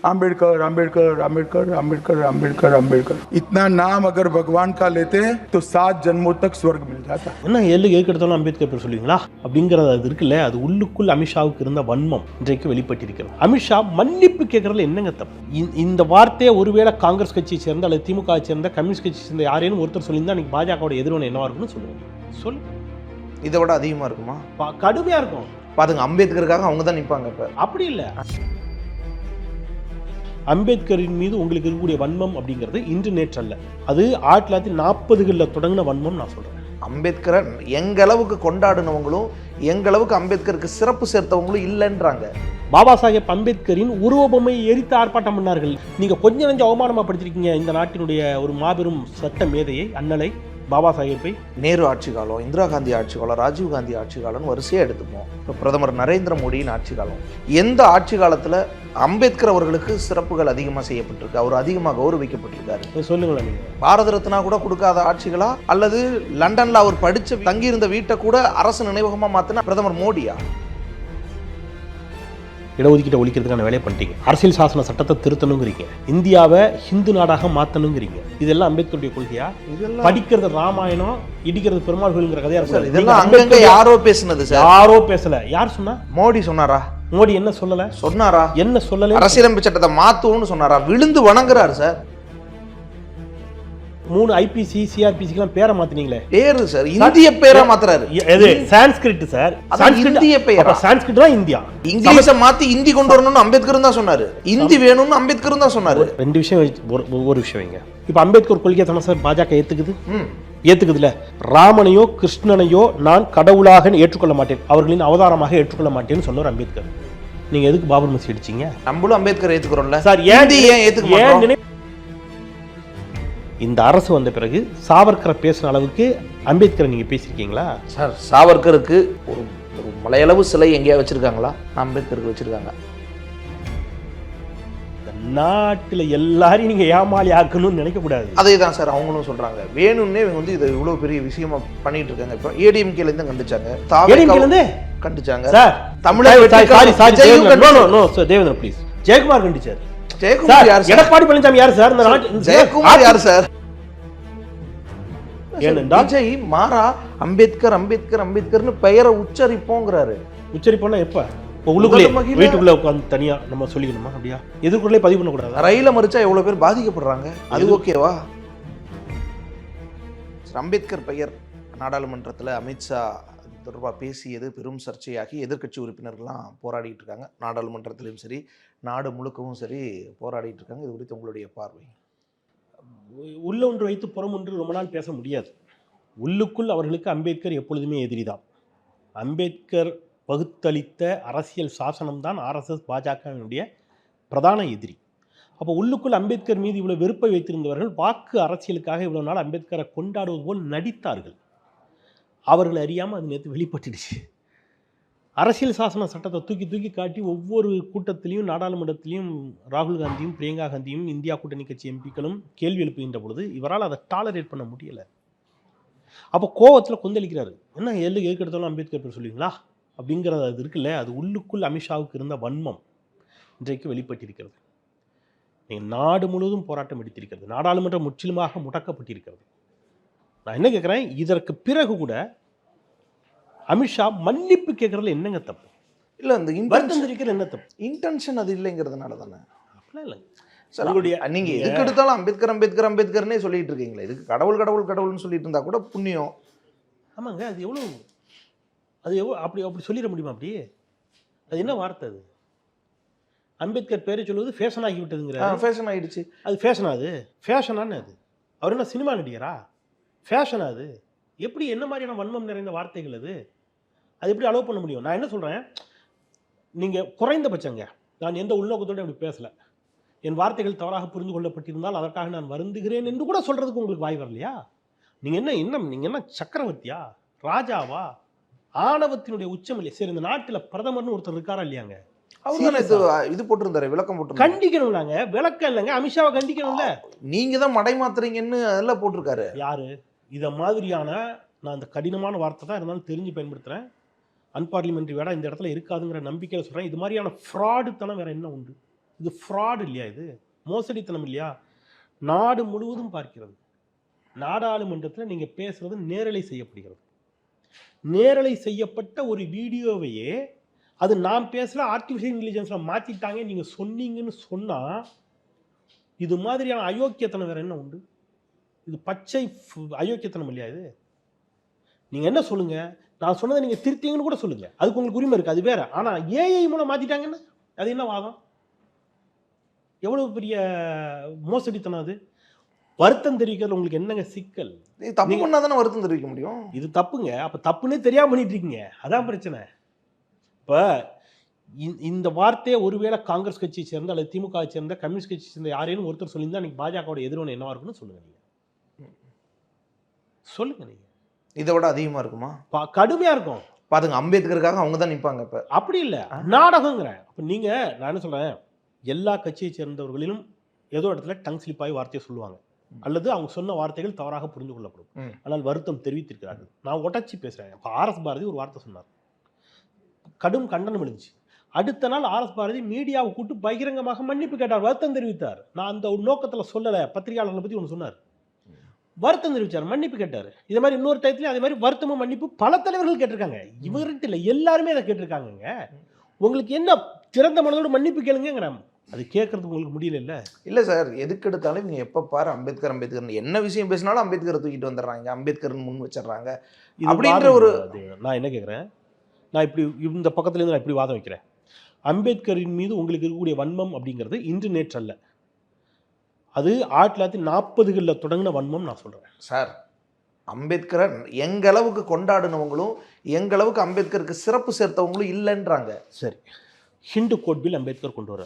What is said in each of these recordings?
आम्बेडकर आम्बेडकर आम्बेडकर आम्बेडकर आम्बेडकर आम्बेडकर इतना नाम अगर भगवान का लेते तो 7 जन्मों तक स्वर्ग मिल जाता. என்ன எதுக்கு எடுத்தாலும் அம்பேத்கர் பேர் சொல்லுவீங்களா அப்படிங்கிறது அது இருக்குல்ல, அது உள்ளுக்குள் அமித்ஷாவுக்கு இருந்த வன்மம் இன்றைக்கு வெளிப்பட்டிருக்கிறது. அமித்ஷா மன்னிப்பு கேட்கறதுல என்னங்க தப்பு? இந்த வார்த்தையை ஒருவேளை காங்கிரஸ் கட்சியை சேர்ந்த அல்லது திமுக சேர்ந்த கம்யூனிஸ்ட் கட்சியை சேர்ந்த யாரேனும் ஒருத்தர் சொல்லியிருந்தா இன்னைக்கு பாஜகவோட எதிர்வினை என்னவா இருக்குன்னு சொல்லுவாங்க. சொல்லு, இதை விட அதிகமா இருக்குமா? கடுமையா இருக்கும். பாருங்க, அம்பேத்கருக்காக அவங்க தான் நிற்பாங்க. இப்ப அப்படி இல்லை. அம்பேத்கரின் மீது உங்களுக்கு இருக்கக்கூடிய வன்மம் அப்படிங்கிறது இன்று நேற்று அல்ல, அது 1940களில் தொடங்கின வன்மம். நான் சொல்றேன், அம்பேத்கரை எங்களவுக்கு கொண்டாடினவங்களும் எங்களவுக்கு அம்பேத்கருக்கு சிறப்பு சேர்த்தவங்களும் இல்லைன்றாங்க. பாபா சாஹேப் அம்பேத்கரின் உருவபொம்மை எரித்து ஆர்ப்பாட்டம் பண்ணார்கள். நீங்க கொஞ்சம் கொஞ்சம் அவமானமா படுத்திருக்கீங்க இந்த நாட்டினுடைய ஒரு மாபெரும் சட்ட மேதையை, அண்ணலை பாபா சாஹேப்பை. நேரு ஆட்சி காலம், இந்திரா காந்தி ஆட்சி காலம், ராஜீவ் காந்தி ஆட்சி காலம்னு வரிசையாக எடுத்துப்போம். இப்போ பிரதமர் நரேந்திர மோடியின் ஆட்சி காலம், எந்த ஆட்சி காலத்தில் அம்பேத்கர் அவர்களுக்கு சிறப்புகள் அதிகமாக செய்யப்பட்டிருக்கு, அவர் அதிகமாக கௌரவிக்கப்பட்டிருக்காரு? சொல்லுங்களேன். நீங்க பாரத ரத்னா கூட கொடுக்காத ஆட்சிகளா, அல்லது லண்டன்ல அவர் படிச்ச தங்கியிருந்த வீட்டை கூட அரசு நினைவகமாக மாற்றின பிரதமர் மோடியா? இடஒதுக்கீட்டை ஒழிக்கிறதுக்கான வேலையை பண்ணிட்டீங்க. அரசியல் சாசன சட்டத்தை திருத்தணுங்கிறீங்க, இந்தியாவை ஹிந்து நாடாக மாற்றணுங்கிறீங்க. இதெல்லாம் அம்பேத்கருடைய கொள்கையா? படிக்கிறது ராமாயணம், இடிக்கிறது பெருமாள் கோயிலுங்கிற கதையா இருக்கு. இதெல்லாம் அங்கங்க யாரோ பேசுனது சார். யாரோ பேசல. யார் சொன்னா? மோடி சொன்னாரா? மோடி என்ன சொல்லல? சொன்னாரா? என்ன சொல்லல? அரசியலமைப்பு சட்டத்தை மாத்துவோம்னு சொன்னாரா? விழுந்து வணங்குறாரு சார். 3 ஐபிசி சிஆர்பிசிக்கு பேரை மாத்தினீங்களே. பேரு சார், இந்திய பேரா மாத்துறாரு. எது? சான்ஸ்கிரிட் சார். இந்திய பெயரா? சான்ஸ்கிரிட் தான் இந்தியா. இங்கிலீஷை மாத்தி இந்தி கொண்டு வரணும்னு அம்பேத்கர் தான் சொன்னாரு. இந்தி வேணும்னு அம்பேத்கர் தான் சொன்னாரு. ரெண்டு விஷயம், ஒரு விஷயம் வைங்க. இப்ப அம்பேத்கர் கொள்கையை தானே சார் பாஜக ஏத்துக்குது. ஏத்துக்குதுல, ராமனையோ கிருஷ்ணனையோ நான் கடவுளாக ஏற்றுக்கொள்ள மாட்டேன், அவர்களின் அவதாரமாக ஏற்றுக்கொள்ள மாட்டேன்னு சொன்னார் அம்பேத்கர். நீங்க எதுக்கு பாபர் மசூதி அடிச்சீங்க? நம்மளும் அம்பேத்கர் ஏத்துக்கிறோம்ல சார். ஏன் ஏத்துக்க மாட்டோம்? இந்த அரசு வந்த பிறகு சாவர்கரை பேசுற அளவுக்கு அம்பேத்கரை நீங்க பேசிருக்கீங்களா சார்? சாவர்கருக்கு ஒரு மலையளவு சிலை எங்கேயா வச்சிருக்காங்களா? அம்பேத்கருக்கு வச்சிருக்காங்க. நாட்டுல எல்லாரையும் நீங்க ஏமாளி ஆக்கணும்னு நினைக்க கூடாது. அதே தான் சார் அவங்களும் சொல்றாங்க. வேணும்னே இவங்க வந்து இதை இவ்வளவு பெரிய விஷயமா பண்ணிட்டு இருக்காங்க. இப்போ ஏடிஎம்கேல இருந்து கண்டிச்சாங்க, கண்டிச்சாங்க சார். தமிழக தேவேந்திர ப்ளீஸ், ஜெயக்குமார் கண்டிச்சார். ஜெயக்குமார் யார்? எடப்பாடி பழனிசாமி யார் சார்? ஜெயக்குமார் யார் சார்? விஜய் மாறா அம்பேத்கர் அம்பேத்கர் அம்பேத்கர்னு பெயரை உச்சரிப்போங்கிறாரு. உச்சரிப்போம்னா எப்ப? வீட்டுக்குள்ள உட்காந்து தனியா நம்ம சொல்லிக்கணுமா? அப்படியா? எதுக்குள்ளே பதிவு பண்ண கூடாது? ரயில மறிச்சா எவ்வளவு பேர் பாதிக்கப்படுறாங்க, அது ஓகேவா? அம்பேத்கர் பெயர் நாடாளுமன்றத்தில் அமித்ஷா தொடர்பாக பேசியது பெரும் சர்ச்சையாகி எதிர்க்கட்சி உறுப்பினர்கள்லாம் போராடிட்டு இருக்காங்க. நாடாளுமன்றத்திலும் சரி, நாடு முழுக்கவும் சரி போராடிட்டு இருக்காங்க. இது குறித்து உங்களுடைய பார்வை? உள்ள ஒன்று வைத்து புறம் ஒன்று ரொம்ப நாள் பேச முடியாது. உள்ளுக்குள் அவர்களுக்கு அம்பேத்கர் எப்பொழுதுமே எதிரிதான். அம்பேத்கர் வகுத்தளித்த அரசியல் சாசனம் தான் ஆர்எஸ்எஸ் பாஜகவினுடைய பிரதான எதிரி. அப்போ உள்ளுக்குள் அம்பேத்கர் மீது இவ்வளோ வெறுப்பை வைத்திருந்தவர்கள் வாக்கு அரசியலுக்காக இவ்வளோ நாள் அம்பேத்கரை கொண்டாடுவது போல் நடித்தார்கள். அவர்களை அறியாமல் அது நேற்று வெளிப்பட்டுடுச்சு. அரசியல் சாசன சட்டத்தை தூக்கி தூக்கி காட்டி ஒவ்வொரு கூட்டத்திலையும் நாடாளுமன்றத்திலையும் ராகுல் காந்தியும் பிரியங்கா காந்தியும் இந்தியா கூட்டணி கட்சி எம்பிக்களும் கேள்வி எழுப்புகின்ற பொழுது இவரால் அதை டாலரேட் பண்ண முடியலை. அப்போ கோவத்தில் கொந்தளிக்கிறாரு. என்ன எதுக்கு எடுத்தாலும் அம்பேத்கர் பேர் சொல்லுவீங்களா அப்படிங்கிறது அது இருக்குல்ல, அது உள்ளுக்குள் அமித்ஷாவுக்கு இருந்த வன்மம் இன்றைக்கு வெளிப்பட்டிருக்கிறது. நீங்கள் நாடு முழுவதும் போராட்டம் எடுத்திருக்கிறது, நாடாளுமன்றம் முற்றிலுமாக முடக்கப்பட்டிருக்கிறது. நான் என்ன கேட்குறேன், இதற்கு பிறகு கூட அமித்ஷா மன்னிப்பு கேட்கறதுல என்னங்க தப்பு? இல்லை, அந்த இன்டென்ஷன் என்ன தப்பு? இன்டென்ஷன் அது இல்லைங்கிறதுனால தானே. அப்படிலாம் இல்லை சார். உங்களுடைய நீங்கள் எதுக்கு எடுத்தாலும் அம்பேத்கர் அம்பேத்கர் அம்பேத்கர்னே சொல்லிட்டு இருக்கீங்களா? இதுக்கு கடவுள் கடவுள் கடவுள்னு சொல்லிட்டு இருந்தா கூட புண்ணியம். ஆமாங்க, அது எவ்வளோ அப்படி அப்படி சொல்லிட முடியுமா? அப்படி அது என்ன வார்த்தை? அது அம்பேத்கர் பேரை சொல்லுவது ஃபேஷன் ஆகி விட்டதுங்கிற. ஃபேஷன் ஆகிடுச்சு. அது ஃபேஷனா? அது ஃபேஷனானு? அது அவர் என்ன சினிமா நடிகரா? ஃபேஷனா? அது எப்படி? என்ன மாதிரியான வன்மம் நிறைந்த வார்த்தைகள் அது? அது எப்படி அலோவ் பண்ண முடியும்? நான் என்ன சொல்கிறேன், நீங்கள் குறைந்தபட்சங்க, நான் எந்த உள்நோக்கத்தோடு அப்படி பேசலை. என் வார்த்தைகள் தவறாக புரிந்து கொள்ளப்பட்டிருந்தால் அதற்காக நான் வருந்துகிறேன் என்று கூட சொல்கிறதுக்கு உங்களுக்கு வாய் வரலையா? நீங்கள் என்ன சக்கரவர்த்தியா, ராஜாவா, ஆணவத்தினுடைய உச்சம் இல்லையா? சரி, இந்த நாட்டில் பிரதமர்னு ஒருத்தர் இருக்காரா இல்லையாங்க? அவர் இது போட்டிருந்தாரு, விளக்கம் போட்டு. கண்டிக்கணும்லாங்க, விளக்கம் இல்லைங்க, அமித்ஷாவை கண்டிக்கணும்ல. நீங்க தான் மடை மாத்துறீங்கன்னு அதெல்லாம் போட்டிருக்காரு. யாரு? இதை மாதிரியான, நான் இந்த கடினமான வார்த்தை தான் இருந்தாலும் தெரிஞ்சு பயன்படுத்துகிறேன், அன்பார்லிமெண்ட்ரி வேடா இந்த இடத்துல இருக்காதுங்கிற நம்பிக்கையில் சொல்கிறேன். இது மாதிரியான ஃப்ராடு தனம் வேறு என்ன உண்டு? இது ஃப்ராட் இல்லையா? இது மோசடித்தனம் இல்லையா? நாடு முழுவதும் பார்க்கிறது. நாடாளுமன்றத்தில் நீங்கள் பேசுறது நேரலை செய்யப்படுகிறது. நேரலை செய்யப்பட்ட ஒரு வீடியோவையே அது நான் பேசுகிற ஆர்டிஃபிஷியல் இன்டெலிஜென்ஸில் மாற்றிட்டாங்க நீங்கள் சொன்னீங்கன்னு சொன்னால் இது மாதிரியான அயோக்கியத்தனம் வேறு என்ன உண்டு? இது பச்சை அயோக்கியத்தனம் இல்லையா இது? நீங்கள் என்ன சொல்லுங்கள், நான் சொன்னதை நீங்கள் திருத்தீங்கன்னு கூட சொல்லுங்கள், அதுக்கு உங்களுக்கு உரிமை இருக்குது, அது வேறு. ஆனால் ஏஐ மூலம் மாற்றிட்டாங்கன்னு அது என்ன வாதம்? எவ்வளோ பெரிய மோசடித்தனம் அது! வருத்தம் தெரிவிக்கிறது உங்களுக்கு என்னங்க சிக்கல்? தப்பு பண்ணால் தானே வருத்தம் தெரிவிக்க முடியும். இது தப்புங்க. அப்போ தப்புன்னே தெரியாமல் பண்ணிட்டு இருக்கீங்க, அதான் பிரச்சனை. இப்போ இந்த வார்த்தையை ஒருவேளை காங்கிரஸ் கட்சியை சேர்ந்த அல்லது திமுக சேர்ந்த கம்யூனிஸ்ட் கட்சியை சேர்ந்த யாரேனும் ஒருத்தர் சொல்லியிருந்தா அன்றைக்கி பாஜகவோட எதிர்வினை என்னவா இருக்குன்னு சொல்லுங்கள். நீங்கள் சொல்லுங்கள். நீங்கள் இதை விட அதிகமாக இருக்குமா? கடுமையாக இருக்கும். பாருங்க, அம்பேத்கருக்காக அவங்க தான் நிற்பாங்க. இப்போ அப்படி இல்லை, நாடகங்கிறேன். அப்போ நீங்கள், நான் என்ன சொல்கிறேன், எல்லா கட்சியை சேர்ந்தவர்களிலும் ஏதோ இடத்துல டங் ஸ்லிப்பாகி வார்த்தையை சொல்லுவாங்க, அல்லது அவங்க சொன்ன வார்த்தைகள் தவறாக புரிந்து கொள்ளப்படும். ஆனால் வருத்தம் தெரிவித்திருக்கிறார்கள். நான் உடச்சி பேசுகிறேன். இப்போ ஆர்எஸ் பாரதி ஒரு வார்த்தை சொன்னார், கடும் கண்டனம் எழுந்துச்சு. அடுத்த நாள் ஆர்எஸ் பாரதி மீடியாவை கூட்டு பகிரங்கமாக மன்னிப்பு கேட்டார், வருத்தம் தெரிவித்தார். நான் அந்த நோக்கத்தில் சொல்லலை, பத்திரிகையாளர்களை பற்றி ஒன்று சொன்னார், வருத்தம் தெரிவித்தார், மன்னிப்பு கேட்டார். இதே மாதிரி இன்னொரு டயத்துலேயும் அதே மாதிரி வருத்தமும் மன்னிப்பு பல தலைவர்கள் கேட்டிருக்காங்க. இவர்கிட்ட இல்லை, எல்லாருமே அதை கேட்டிருக்காங்க. உங்களுக்கு என்ன திறந்த மனதோடு மன்னிப்பு கேளுங்கிறாங்க, அது கேட்கறதுக்கு உங்களுக்கு முடியல. இல்லை சார், எதுக்கு எடுத்தாலும் நீங்கள் எப்போ பாரு அம்பேத்கர் அம்பேத்கர் என்ன விஷயம் பேசினாலும் அம்பேத்கரை தூக்கிட்டு வந்துடுறாங்க, அம்பேத்கர்னு முன் வச்சிடுறாங்க அப்படின்ற ஒரு. நான் என்ன கேட்குறேன், நான் இப்படி இந்த பக்கத்துலேருந்து நான் இப்படி வாதம் வைக்கிறேன். அம்பேத்கரின் மீது உங்களுக்கு இருக்கக்கூடிய வன்மம் அப்படிங்கிறது இன்று நேற்று அல்ல, அது 1940களில் தொடங்கின வன்மம் நான் சொல்கிறேன் சார். அம்பேத்கரை எங்களவுக்கு கொண்டாடினவங்களும் எங்களவுக்கு அம்பேத்கருக்கு சிறப்பு சேர்த்தவங்களும் இல்லைன்றாங்க. சரி, ஹிந்து கோட் பில் அம்பேத்கர் கொண்டு வர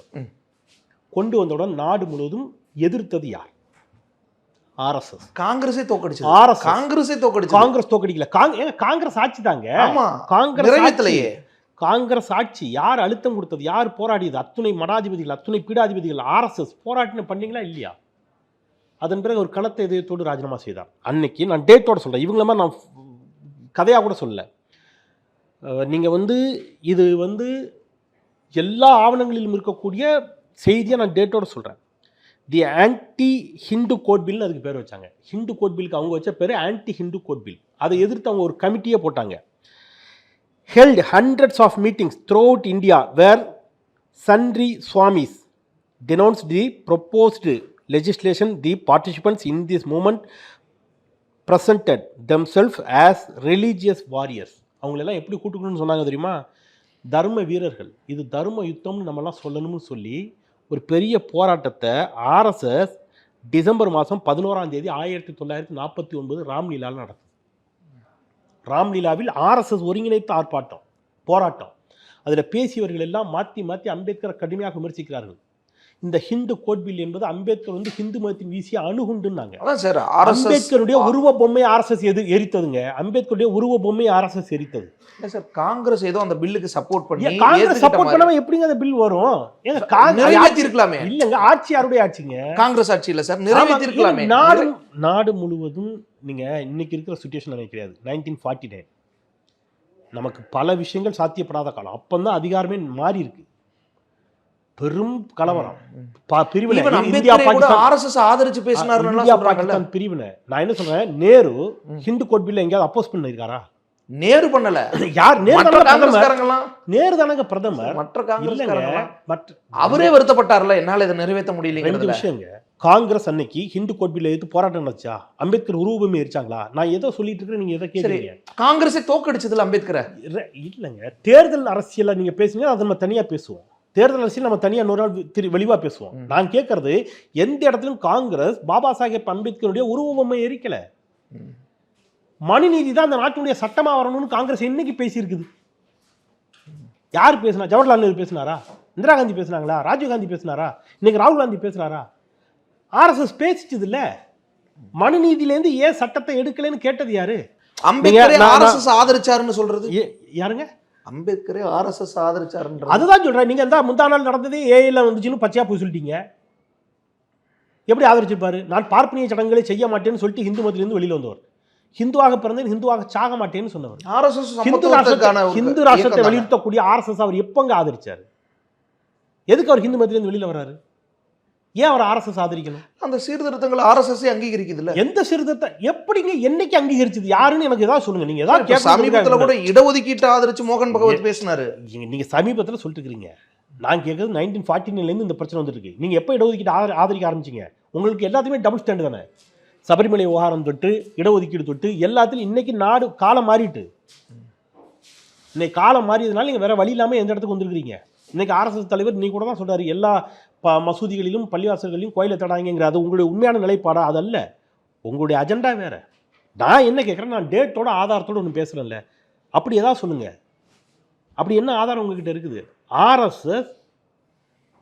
கொண்டு வந்தவுடன் நாடு முழுவதும் எதிர்த்தது யார்? ஆர்எஸ்எஸ். காங்கிரஸே தோக்கடிச்சு. காங்கிரஸ் தோக்கடிக்கல. காங்கிரஸ் ஆட்சி தாங்க. காங்கிரஸ் ஆட்சி. யார் அழுத்தம் கொடுத்தது, யார் போராடியது? அத்துணை மடாதிபதிகள், அத்துணை பீடாதிபதிகள். ஆர்எஸ்எஸ் போராட்டின பண்ணீங்களா இல்லையா? அதன் பிறகு ஒரு கனத்த இதயத்தோடு ராஜினாமா செய்தார். அன்னைக்கு நான் டேட்டோட சொல்கிறேன், இவங்கள மாதிரி நான் கதையாக கூட சொல்லலை. நீங்கள் இது எல்லா ஆவணங்களிலும் இருக்கக்கூடிய செய்தியை நான் டேட்டோட சொல்கிறேன். தி ஆன்டி ஹிந்து கோட் பில்னு அதுக்கு பேர் வச்சாங்க. ஹிந்து கோட் பில்லுக்கு அவங்க வச்ச பேர் ஆன்டி ஹிந்து கோட் பில். அதை எதிர்த்து அவங்க ஒரு கமிட்டியே போட்டாங்க. held hundreds of meetings throughout India where sundry swamis denounced the proposed legislation. The participants in this movement presented themselves as religious warriors. அவங்களெல்லாம் எப்படி கூட்டுக்கணும்னு சொன்னாங்க தெரியுமா? தர்ம வீரர்கள். இது தர்ம யுத்தம்னு நம்மலாம் சொல்லணும்னு சொல்லி ஒரு பெரிய போராட்டத்தை ஆர்எஸ்எஸ் டிசம்பர் மாதம் 11ஆம் தேதி 1949 ராம்லீலாவில் நடக்கும். ராம்லீலாவில் ஆர்எஸ்எஸ் ஒருங்கிணைத்த ஆர்ப்பாட்டம், போராட்டம். அதில் பேசியவர்கள் எல்லாம் மாற்றி மாற்றி அம்பேத்கரை கடுமையாக விமர்சிக்கிறார்கள். இந்த ஹிந்து கோட் பில் என்பது அம்பேத்கர் ஹிந்து மதத்தின் வீசிய அணுகுண்டுன்னாங்க. அம்பேத்கருடைய உருவ பொம்மை ஆர்எஸ்எஸ் எரித்ததுங்க. அம்பேத்கருடைய உருவ பொம்மை ஆர்எஸ்எஸ் எரித்தது. சார், காங்கிரஸ் ஏதோ அந்த பில்லுக்கு சப்போர்ட் பண்ணி, காங்கிரஸ் சப்போர்ட் பண்ணாம எப்படிங்க அந்த பில் வரும்? நிறைவேற்றிருக்கலாமே. இல்லங்க, ஆட்சி யாருடைய ஆட்சிங்க? காங்கிரஸ் ஆட்சி இல்ல சார், நிறைவேற்றிருக்கலாமே. நாடு முழுவதும் நீங்க இன்னைக்கு இருக்கிற சிச்சுவேஷன் நினைக்கிறது 1949 நமக்கு பல விஷயங்கள் சாத்தியப்படாத காலம். அப்பந்தான் அதிகாரமே மாறி இருக்கு. பெரும் கலவரம், பிரிவினை. இந்தியா பாகிஸ்தான் பிரிவினை. நான் என்ன சொல்றேன், நேரு ஹிந்து கோட் பில்ல எங்கேயாவது அப்போஸ் பண்ணிருக்காரா? நேரு பண்ணல. யார்? நேரு தானங்க பிரதமர். அவரே வருத்தப்பட்டார்ல, என்னால இதை நிறைவேற்ற முடியல. ரெண்டு விஷயங்க. காங்கிரஸ் அன்னைக்கு ஹிந்து கோட் பில்ல எடுத்து போராட்டம் நடந்துச்சா? அம்பேத்கர் உருவமே எரிச்சாங்களா? நான் ஏதோ சொல்லிட்டு இருக்கேன், நீங்க எதை கேட்குறீங்க? காங்கிரஸே தோக்கடிச்சதுல அம்பேத்கரை இல்லங்க. தேர்தல் அரசியல் நீங்க பேசுங்க, அதை நம்ம தனியா பேசுவோம். தேர்தல் அரசியல் நம்ம தனியாக 100 நாள் வெளிவா பேசுவோம். நான் கேட்கறது, எந்த இடத்துலையும் காங்கிரஸ் பாபா சாஹேப் அம்பேத்கருடைய உருவபொம்மை எரிக்கல. மனுநீதி தான் அந்த நாட்டினுடைய சட்டமா வரணும்னு காங்கிரஸ் என்னைக்கு பேசியிருக்குது? யார் பேசினா? ஜவஹர்லால் நேரு பேசினாரா? இந்திரா காந்தி பேசினாங்களா? ராஜீவ்காந்தி பேசினாரா? இன்னைக்கு ராகுல் காந்தி பேசுறாரா? ஆர்எஸ்எஸ் பேசிச்சது இல்ல. மனுநீதியிலேருந்து ஏன் சட்டத்தை எடுக்கலன்னு கேட்டது யாரு? அம்பேத்கரை ஆர்எஸ்எஸ் ஆதரிச்சாருன்னு சொல்றது யாருங்க? அம்பேத்கரே ஆர்எஸ்எஸ் ஆதரிச்சாருன்ற. அதுதான் சொல்றேன். நீங்க அந்த முந்தா நாள் நடந்ததே ஏஐல வந்துச்சுன்னு பச்சையா போய் சொல்லிட்டீங்க. எப்படி ஆதரிச்சிருப்பாரு? நான் பார்ப்பனிய சடங்குகளை செய்ய மாட்டேன்னு சொல்லிட்டு ஹிந்து மதத்திலிருந்து வெளியில வந்தவர். ஹிந்துவாக பிறந்தேன், ஹிந்துவாக சாக மாட்டேன்னு சொன்னவர். ஆர்எஸ்எஸ் ஹிந்து ராஷ்டிரத்தை வலியுறுத்தக்கூடிய ஆர்எஸ்எஸ் அவர் எப்பங்க ஆதரிச்சாரு? எதுக்கு அவர் ஹிந்து மதத்திலேருந்து வெளியில் வராரு? ஏன் அவர் ஆர்எஸ்எஸ் ஆதரிக்கணும்? அந்த சீர்திருத்தங்களை ஆர்எஸ்எஸ் அங்கீகரிக்குதுல்ல. எந்த சீர்திருத்த எப்படிங்க என்னைக்கு அங்கீகரிச்சது? யாருன்னு எனக்கு ஏதாவது சொல்லுங்க. நீங்க ஏதாவது சமீபத்துல கூட இடஒதுக்கீட்டை ஆதரிச்சு மோகன் பகவத் பேசினாரு. நீங்க சமீபத்தில் சொல்லிட்டு இருக்கீங்க. நான் கேட்கறது 1949 இந்த பிரச்சனை வந்துட்டு இருக்கு. நீங்க எப்போ இடஒதுக்கீட்டு ஆதரிக்க ஆரம்பிச்சீங்க? உங்களுக்கு எல்லாத்தையுமே டபுள் ஸ்டாண்டு தானே. சபரிமலை விவகாரம் தொட்டு இடஒதுக்கீடு தொட்டு எல்லாத்திலும் இன்னைக்கு நாடு காலம் மாறிட்டு. இன்னைக்கு காலம் மாறியதுனால நீங்க வேற வழி இல்லாமல் எந்த இடத்துக்கு வந்துருக்கீங்க. இன்னைக்கு ஆர்எஸ்எஸ் தலைவர் நீ கூட தான் சொல்றாரு எல்லா மசூதிகளிலும் பள்ளிவாசல்களிலும் கோயிலை தடாங்கிற. அது உங்களுடைய உண்மையான நிலைப்பாடா? அதல்ல, உங்களுடைய அஜெண்டா வேற. நான் என்ன கேட்குறேன், நான் டேட்டோட ஆதாரத்தோடு ஒன்று பேசுகிறேன்ல, அப்படி ஏதாவது சொல்லுங்க. அப்படி என்ன ஆதாரம் உங்ககிட்ட இருக்குது? ஆர்எஸ்எஸ்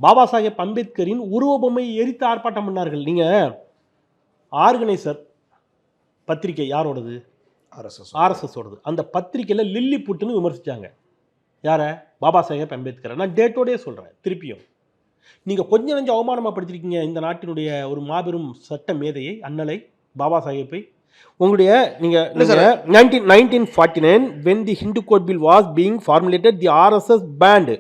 பாபா சாஹேப் அம்பேத்கரின் உருவபொம்மை எரித்து ஆர்ப்பாட்டம் பண்ணார்கள். நீங்கள் ஆர்கனைசர் பத்திரிகை யாரோடது? ஆர்எஸ்எஸோடது. அந்த பத்திரிகையில் லில்லி புட்டுன்னு விமர்சித்தாங்க. யாரை? பாபா சாஹேப் அம்பேத்கரை. நான் டேட்டோடே சொல்கிறேன். திருப்பியும் நீங்கள் கொஞ்சம் நெஞ்சம் அவமானமாக படுத்திருக்கீங்க இந்த நாட்டினுடைய ஒரு மாபெரும் சட்ட மேதையை, அண்ணலை பாபா சாஹேப்பை. உங்களுடைய நீங்கள் 1949 when the Hindu Code Bill was being formulated, the RSS banned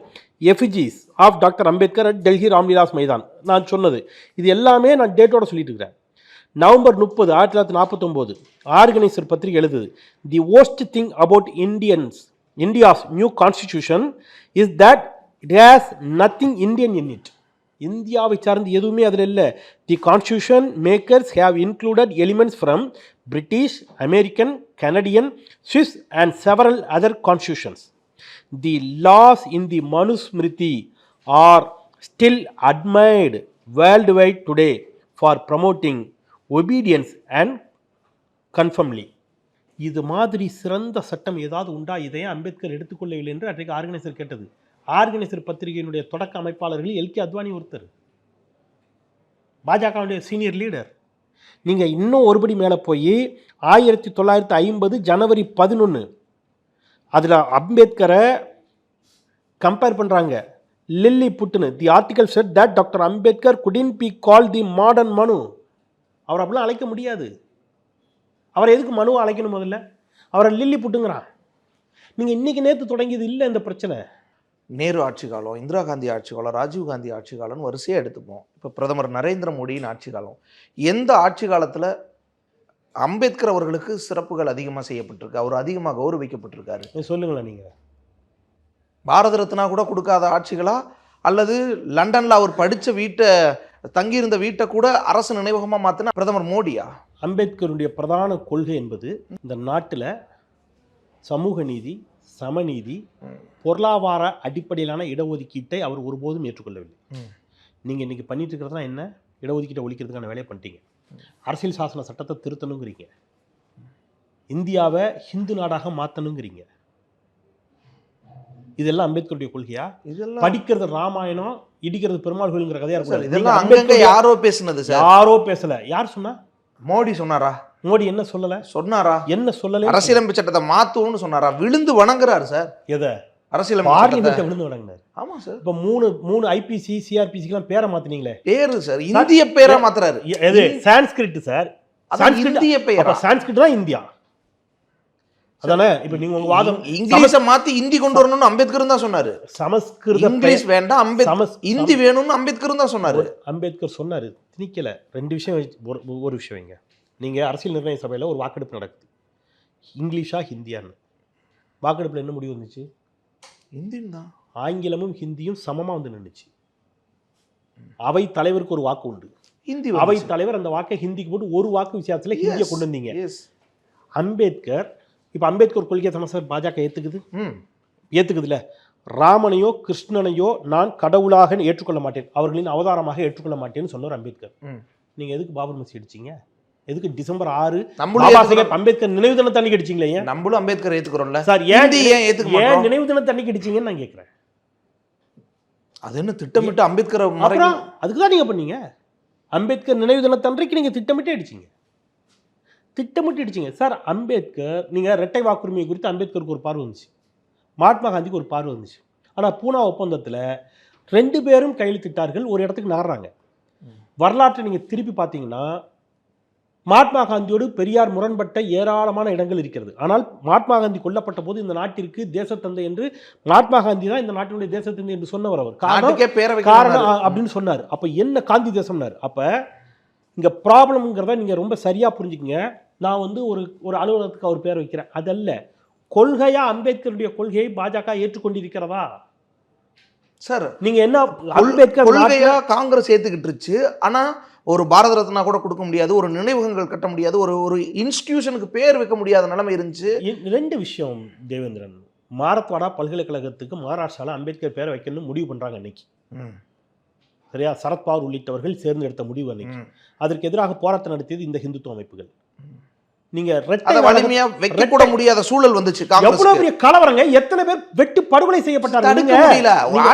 effigies of Dr. Ambedkar at Delhi ராம்லீலாஸ் maidan. நான் சொன்னது இது எல்லாமே நான் டேட்டோட சொல்லிட்டு இருக்கிறேன். நவம்பர் 30, 1949 ஆர்கனைசர் பத்திரிகை எழுதுது, தி worst thing about India's new constitution is that it has nothing Indian in it. இந்தியாவை சார்ந்து எதுவுமே அதில் இல்லை. The constitution makers have included elements from British, American, Canadian, Swiss and several other constitutions. The laws in the Manusmriti are still admired world wide today for promoting obedience and conformity. இது மாதிரி சிறந்த சட்டம் ஏதாவது உண்டா? இதையே அம்பேத்கர் எடுத்துக்கொள்ளவில்லை என்று அன்றைக்கு ஆர்கனைசர் கேட்டது. ஆர்கனைசர் பத்திரிகையினுடைய தொடக்க அமைப்பாளர்கள் எல்கே அத்வானி ஒருத்தர், பாஜகவுடைய சீனியர் லீடர். நீங்கள் இன்னும் ஒருபடி மேலே போய் 1950 ஜனவரி 11 அதில் அம்பேத்கரை கம்பேர் பண்ணுறாங்க. லில்லி புட்டுன்னு the article said that doctor Ambedkar could be call the modern Manu. அவர் அப்படிலாம் அழைக்க முடியாது. அவரை எதுக்கு மனுவை அழைக்கணும்? முதல்ல அவரை லில்லி புட்டுங்கிறான். நீங்கள் இன்றைக்கி நேற்று தொடங்கியது இல்லை இந்த பிரச்சனை. நேரு ஆட்சி காலம், இந்திரா காந்தி ஆட்சி காலம், ராஜீவ் காந்தி ஆட்சி காலம்னு வரிசையாக எடுத்துப்போம். இப்போ பிரதமர் நரேந்திர மோடியின் ஆட்சி காலம். எந்த ஆட்சி காலத்தில் அம்பேத்கர் அவர்களுக்கு சிறப்புகள் அதிகமாக செய்யப்பட்டிருக்கு, அவர் அதிகமாக கௌரவிக்கப்பட்டிருக்காரு? சொல்லுங்களேன். நீங்கள் பாரத ரத்னா கூட கொடுக்காத ஆட்சிகளா, அல்லது லண்டனில் அவர் படித்த வீட்டை, தங்கியிருந்த வீட்டை கூட அரசு நினைவகமாக மாற்றின பிரதமர் மோடியா? அம்பேத்கருடைய பிரதான கொள்கை என்பது இந்த நாட்டில் சமூக நீதி, சமநீதி, பொருளாதார அடிப்படையிலான இடஒதுக்கீட்டை அவர் ஒருபோதும் ஏற்றுக்கொள்ளவில்லை. நீங்கள் இன்றைக்கி பண்ணிட்டு இருக்கிறதுனா என்ன? இடஒதுக்கீட்டை ஒழிக்கிறதுக்கான வேலையை பண்ணிட்டீங்க. அரசியல் சாசன சட்டத்தை திருத்தணுங்கிறீங்க, இந்தியாவை ஹிந்து நாடாக மாற்றணுங்கிறீங்க. இதெல்லாம் அம்பேத்கருடைய கொள்கையா? இதெல்லாம் படிக்கிறது ராமாயணம், இடிக்கிறது பெருமாள் கோயிலுங்கிற கதையா இருக்கும். இதெல்லாம் அங்கங்க யாரோ பேசுனது சார். யாரோ பேசல. யார் சொன்னா? மோடி சொன்னாரா? மோடி என்ன சொல்லல? சொன்னாரா? என்ன சொல்லல? அரசியலமைப்பு சட்டத்தை மாத்துவோம்னு சொன்னாரா? விழுந்து வணங்குறாரு சார். எதை? அரசியலமைப்பு விழுந்து வணங்குறாரு. ஆமா சார். இப்ப மூணு ஐபிசி, சிஆர்பிசிக்கு பேரை மாத்தினீங்களே. பேரு சார் இந்திய பேரா மாத்துறாரு. எது? சான்ஸ்கிரிட் சார். இந்திய பேரா? சான்ஸ்கிரிட் தான் இந்தியா. அதானே? இப்ப நீங்க உங்க வாதம் இங்கிலீஷை மாத்தி இந்தி கொண்டு வரணும்னு அம்பேத்கர் தான் சொன்னாரு. சமஸ்கிருத இங்கிலீஷ் வேண்டாம், இந்தி வேணும்னு அம்பேத்கர் தான் சொன்னாரு. அம்பேத்கர் சொன்னாரு, திணிக்கல. ரெண்டு விஷயம், ஒரு விஷயம் வைங்க. நீங்க அரசியல் நிர்ணய சபையில ஒரு வாக்கெடுப்பு நடக்குது, இங்கிலீஷா ஹிந்தியான்னு. வாக்கெடுப்புல என்ன முடிவு வந்துச்சு? ஹிந்தின்னு தான். ஆங்கிலமும் ஹிந்தியும் சமமா வந்து நின்றுச்சு. அவை தலைவருக்கு ஒரு வாக்கு உண்டு. ஹிந்தி அவை தலைவர் அந்த வாக்கை ஹிந்திக்கு போட்டு ஒரு வாக்கு வித்தியாசத்துல ஹிந்தியை கொண்டு வந்தீங்க. அம்பேத்கர் இப்போ அம்பேத்கர் கொள்கையை சமஸ்கிருத பாஜக ஏற்றுக்குதுல்ல. ராமனையோ கிருஷ்ணனையோ நான் கடவுளாக ஏற்றுக்கொள்ள மாட்டேன், அவர்களின் அவதாரமாக ஏற்றுக்கொள்ள மாட்டேன்னு சொன்னார் அம்பேத்கர். நீங்கள் எதுக்கு பாபர் மசூதி அடிச்சிங்க? எதுக்கு டிசம்பர் 6 பாபா சாஹேப் அம்பேத்கர் நினைவு தினத்தை அன்னைக்கு அடிச்சிங்களே? ஏன்? நம்மளும் அம்பேத்கர் ஏற்றுக்கிறோம்ல சார். ஏன் நினைவு தினத்தை அன்னைக்கு அடிச்சிங்கன்னு நான் கேட்குறேன். அது என்ன திட்டமிட்டு அம்பேத்கர் அதுக்கு தான் நீங்கள் பண்ணீங்க. அம்பேத்கர் நினைவு தினத்தை அன்றைக்கு நீங்கள் திட்டமிட்டு அடிச்சிங்க சார். அம்பேத்கர் நீங்கள் இரட்டை வாக்குரிமை குறித்து அம்பேத்கருக்கு ஒரு பார்வை வந்துச்சு, மகாத்மா காந்திக்கு ஒரு பார்வை வந்துச்சு. ஆனால் பூனா ஒப்பந்தத்தில் 2 பேரும் கையெழுத்திட்டார்கள், ஒரு இடத்துக்கு நகர்றாங்க. வரலாற்றை நீங்கள் திருப்பி பார்த்தீங்கன்னா மகாத்மா காந்தியோடு பெரியார் முரண்பட்ட ஏராளமான இடங்கள் இருக்கிறது. ஆனால் மகாத்மா காந்தி கொல்லப்பட்ட போது இந்த நாட்டிற்கு தேசத்தந்தை என்று மகாத்மா காந்தி தான் இந்த நாட்டினுடைய தேசத்தந்தை என்று சொன்னவர். அவர் காரணம் அப்படின்னு சொன்னார். அப்ப என்ன காந்தி தேசம்னார். அப்ப இங்க ப்ராப்ளம்ங்கிறத நீங்க ரொம்ப சரியா புரிஞ்சுக்கங்க. நான் வந்து ஒரு அலுவலகத்துக்கு அவர் பேர் வைக்கிறேன், அதல்ல. கொள்கையா அம்பேத்கருடைய கொள்கையை பாஜக ஏற்றுக்கொண்டிருக்கிறதா சார்? நீங்க என்ன அம்பேத்கர் கொள்கையா காங்கிரஸ் ஏத்துக்கிட்டுருச்சு, ஆனா ஒரு பாரத ரத்னா கூட கொடுக்க முடியாது, ஒரு நினைவகங்கள் கட்ட முடியாது, ஒரு இன்ஸ்டிடியூஷனுக்கு பேர் வைக்க முடியாத நிலைமை இருந்துச்சு. ரெண்டு விஷயம் தேவேந்திரன். மாரத்வாடா பல்கலைக்கழகத்துக்கு மகாராஷ்டிராவில் அம்பேத்கர் பேரை வைக்கணும்னு முடிவு பண்றாங்க அன்னைக்கு. சரியா? சரத்பவார் உள்ளிட்டவர்கள் சேர்ந்து எடுத்த முடிவு அன்னைக்கு. அதற்கு எதிராக போராட்டம் நடத்தியது இந்த இந்துத்துவ அமைப்புகள். நீங்க வலிமையா வைக்க கூட முடியாத சூழல் வந்துச்சு. எவ்வளவு பெரிய கலவரங்க, எத்தனை பேர் வெட்டு படுகொலை செய்யப்பட்டாங்க.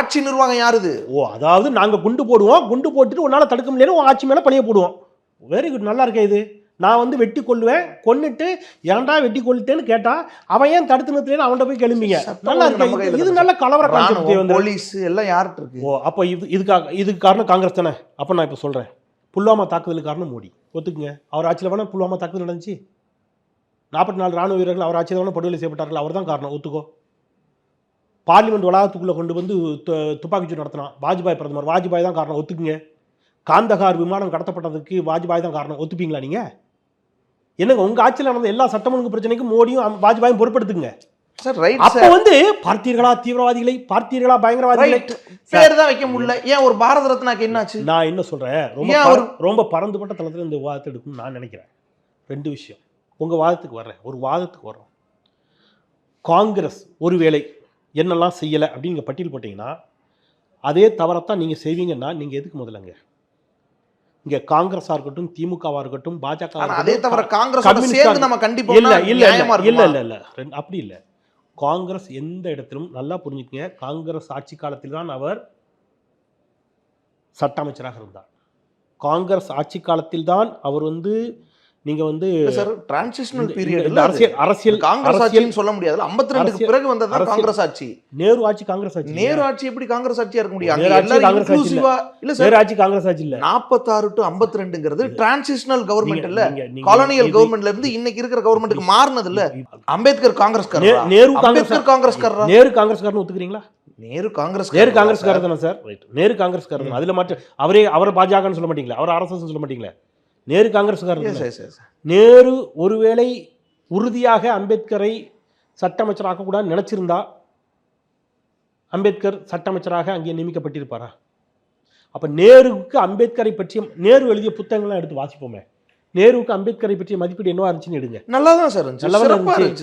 ஆட்சி நிர்வாகம் யாருது? அதாவது நாங்க குண்டு போடுவோம், குண்டு போட்டுட்டு உன்னால தடுக்க முடியல, ஆட்சி மேல பழிய போடுவோம். வெரி குட், நல்லா இருக்கே இது. நான் வந்து வெட்டி கொள்ளுவேன், கொன்னுட்டு ஏன்டா வெட்டி கொள்ளிட்டேன்னு கேட்டா அவன் ஏன் தடுத்து நிறுத்தலன்னு அவன்கிட்ட போய் கேளும்பீங்க. நல்லா இருக்கு, இது நல்ல கலவர கான்செப்ட். போலீஸ் எல்லாம் யார்கிட்ட இருக்கு? அப்ப இதுக்கு காரணம் காங்கிரஸ் தானே. அப்ப நான் இப்ப சொல்றேன், புல்வாமா தாக்குதலுக்கு காரணம் மோடி. ஒத்துக்குங்க. அவர் ஆட்சியில் வேணா புல்வாமா தாக்குதல் நடந்துச்சு. 44 ராணுவ வீரர்கள் அவர் ஆட்சியில் வேணா படுகொலை செய்யப்பட்டார்கள். அவர் தான் காரணம். ஒத்துக்கோ. பார்லிமெண்ட் வளாகத்துக்குள்ள கொண்டு வந்து துப்பாக்கிச்சூடு நடத்தினான் வாஜ்பாய் பிரதமர். வாஜ்பாய் தான் காரணம். ஒத்துக்குங்க. காந்தகார் விமானம் கடத்தப்பட்டதுக்கு வாஜ்பாய் தான் காரணம். ஒத்துப்பீங்களா நீங்க? என்னங்க உங்க ஆட்சியில் நடந்த எல்லா சட்டம் ஒழுங்கு பிரச்சனைக்கும் மோடியும் வாஜ்பாயும் பொறுப்படுத்துங்க. அப்ப வந்து பார்த்தீர்களா தீவிரவாதிகளை, பார்த்தீர்களா பயங்கரவாதிகளை, பேர் தான் வைக்க முடியல. ஏன் ஒரு பாரத ரத்னாக்கு என்னாச்சு? நான் என்ன சொல்றேன், ரொம்ப பரந்துபட்ட தளத்தில் இந்த விவாதத்தை எடுக்கணும்னு நான் நினைக்கிறேன். ரெண்டு விஷயம். உங்க வாதத்துக்கு வர்றேன், ஒரு வாதத்துக்கு வர்றோம். காங்கிரஸ் ஒருவேளை என்னெல்லாம் செய்யலை அப்படின்னு நீங்கள் பட்டியல் போட்டிங்கன்னா அதே தவறத்தான் நீங்கள் செய்வீங்கன்னா நீங்கள் எதுக்கு முதலங்க இங்கே காங்கிரஸாக இருக்கட்டும், திமுகவாக இருக்கட்டும், பாஜக அதே தவிர காங்கிரஸ் அப்படி இல்லை. காங்கிரஸ் எந்த இடத்திலும் நல்லா புரிஞ்சுக்கங்க, காங்கிரஸ் ஆட்சி காலத்தில் தான் அவர் சட்ட அமைச்சராக இருந்தார். காங்கிரஸ் ஆட்சி காலத்தில் தான் அவர் வந்து நீங்க வந்து டிரான்சிஷனல் பீரியட் அரசியல் காங்கிரஸ் ஆட்சின்னு சொல்ல முடியாது. 52க்கு பிறகு வந்தது காங்கிரஸ் ஆட்சி. நேரு ஆட்சி காங்கிரஸ் ஆட்சி. நேரு ஆட்சி எப்படி காங்கிரஸ் ஆட்சியா இருக்க முடியும்? இல்ல சார், ஆட்சி காங்கிரஸ் ஆட்சி இல்ல. 46 to 52ங்கிறது டிரான்சிஷனல் கவர்மெண்ட் இல்ல, காலனியல் கவர்மெண்ட்ல இருந்து இன்னைக்கு இருக்கிற கவர்மெண்ட்டுக்கு மாறினது இல்ல. அம்பேத்கர் காங்கிரஸ்காரர், நேரு காங்கிரஸ்காரர். நேரு காங்கிரஸ்காரர்னு ஒத்துக்கிறீங்களா? நேரு காங்கிரஸ்காரர் தானே சார்? ரைட், நேரு காங்கிரஸ்காரர். அதுல மாற்ற அவரை பாஜகன்னு சொல்ல மாட்டீங்களா? அவர் ஆர்எஸ்எஸ் சொல்ல மாட்டீங்களா? நேரு காங்கிரஸ்காரர். நேரு ஒருவேளை உறுதியாக அம்பேத்கரை சட்ட அமைச்சராக கூட நினைச்சிருந்தா அம்பேத்கர் சட்ட அமைச்சராக அங்கே நியமிக்கப்பட்டிருப்பாரா? அப்ப நேருவுக்கு அம்பேத்கரை பற்றிய நேரு எழுதிய புத்தகங்கள்லாம் எடுத்து வாசிப்போமே. நேருவுக்கு அம்பேத்கரை பற்றிய மதிப்பீடு என்னவா இருந்துச்சுன்னு எடுங்க. நல்லாதான் சார் இருந்துச்சு.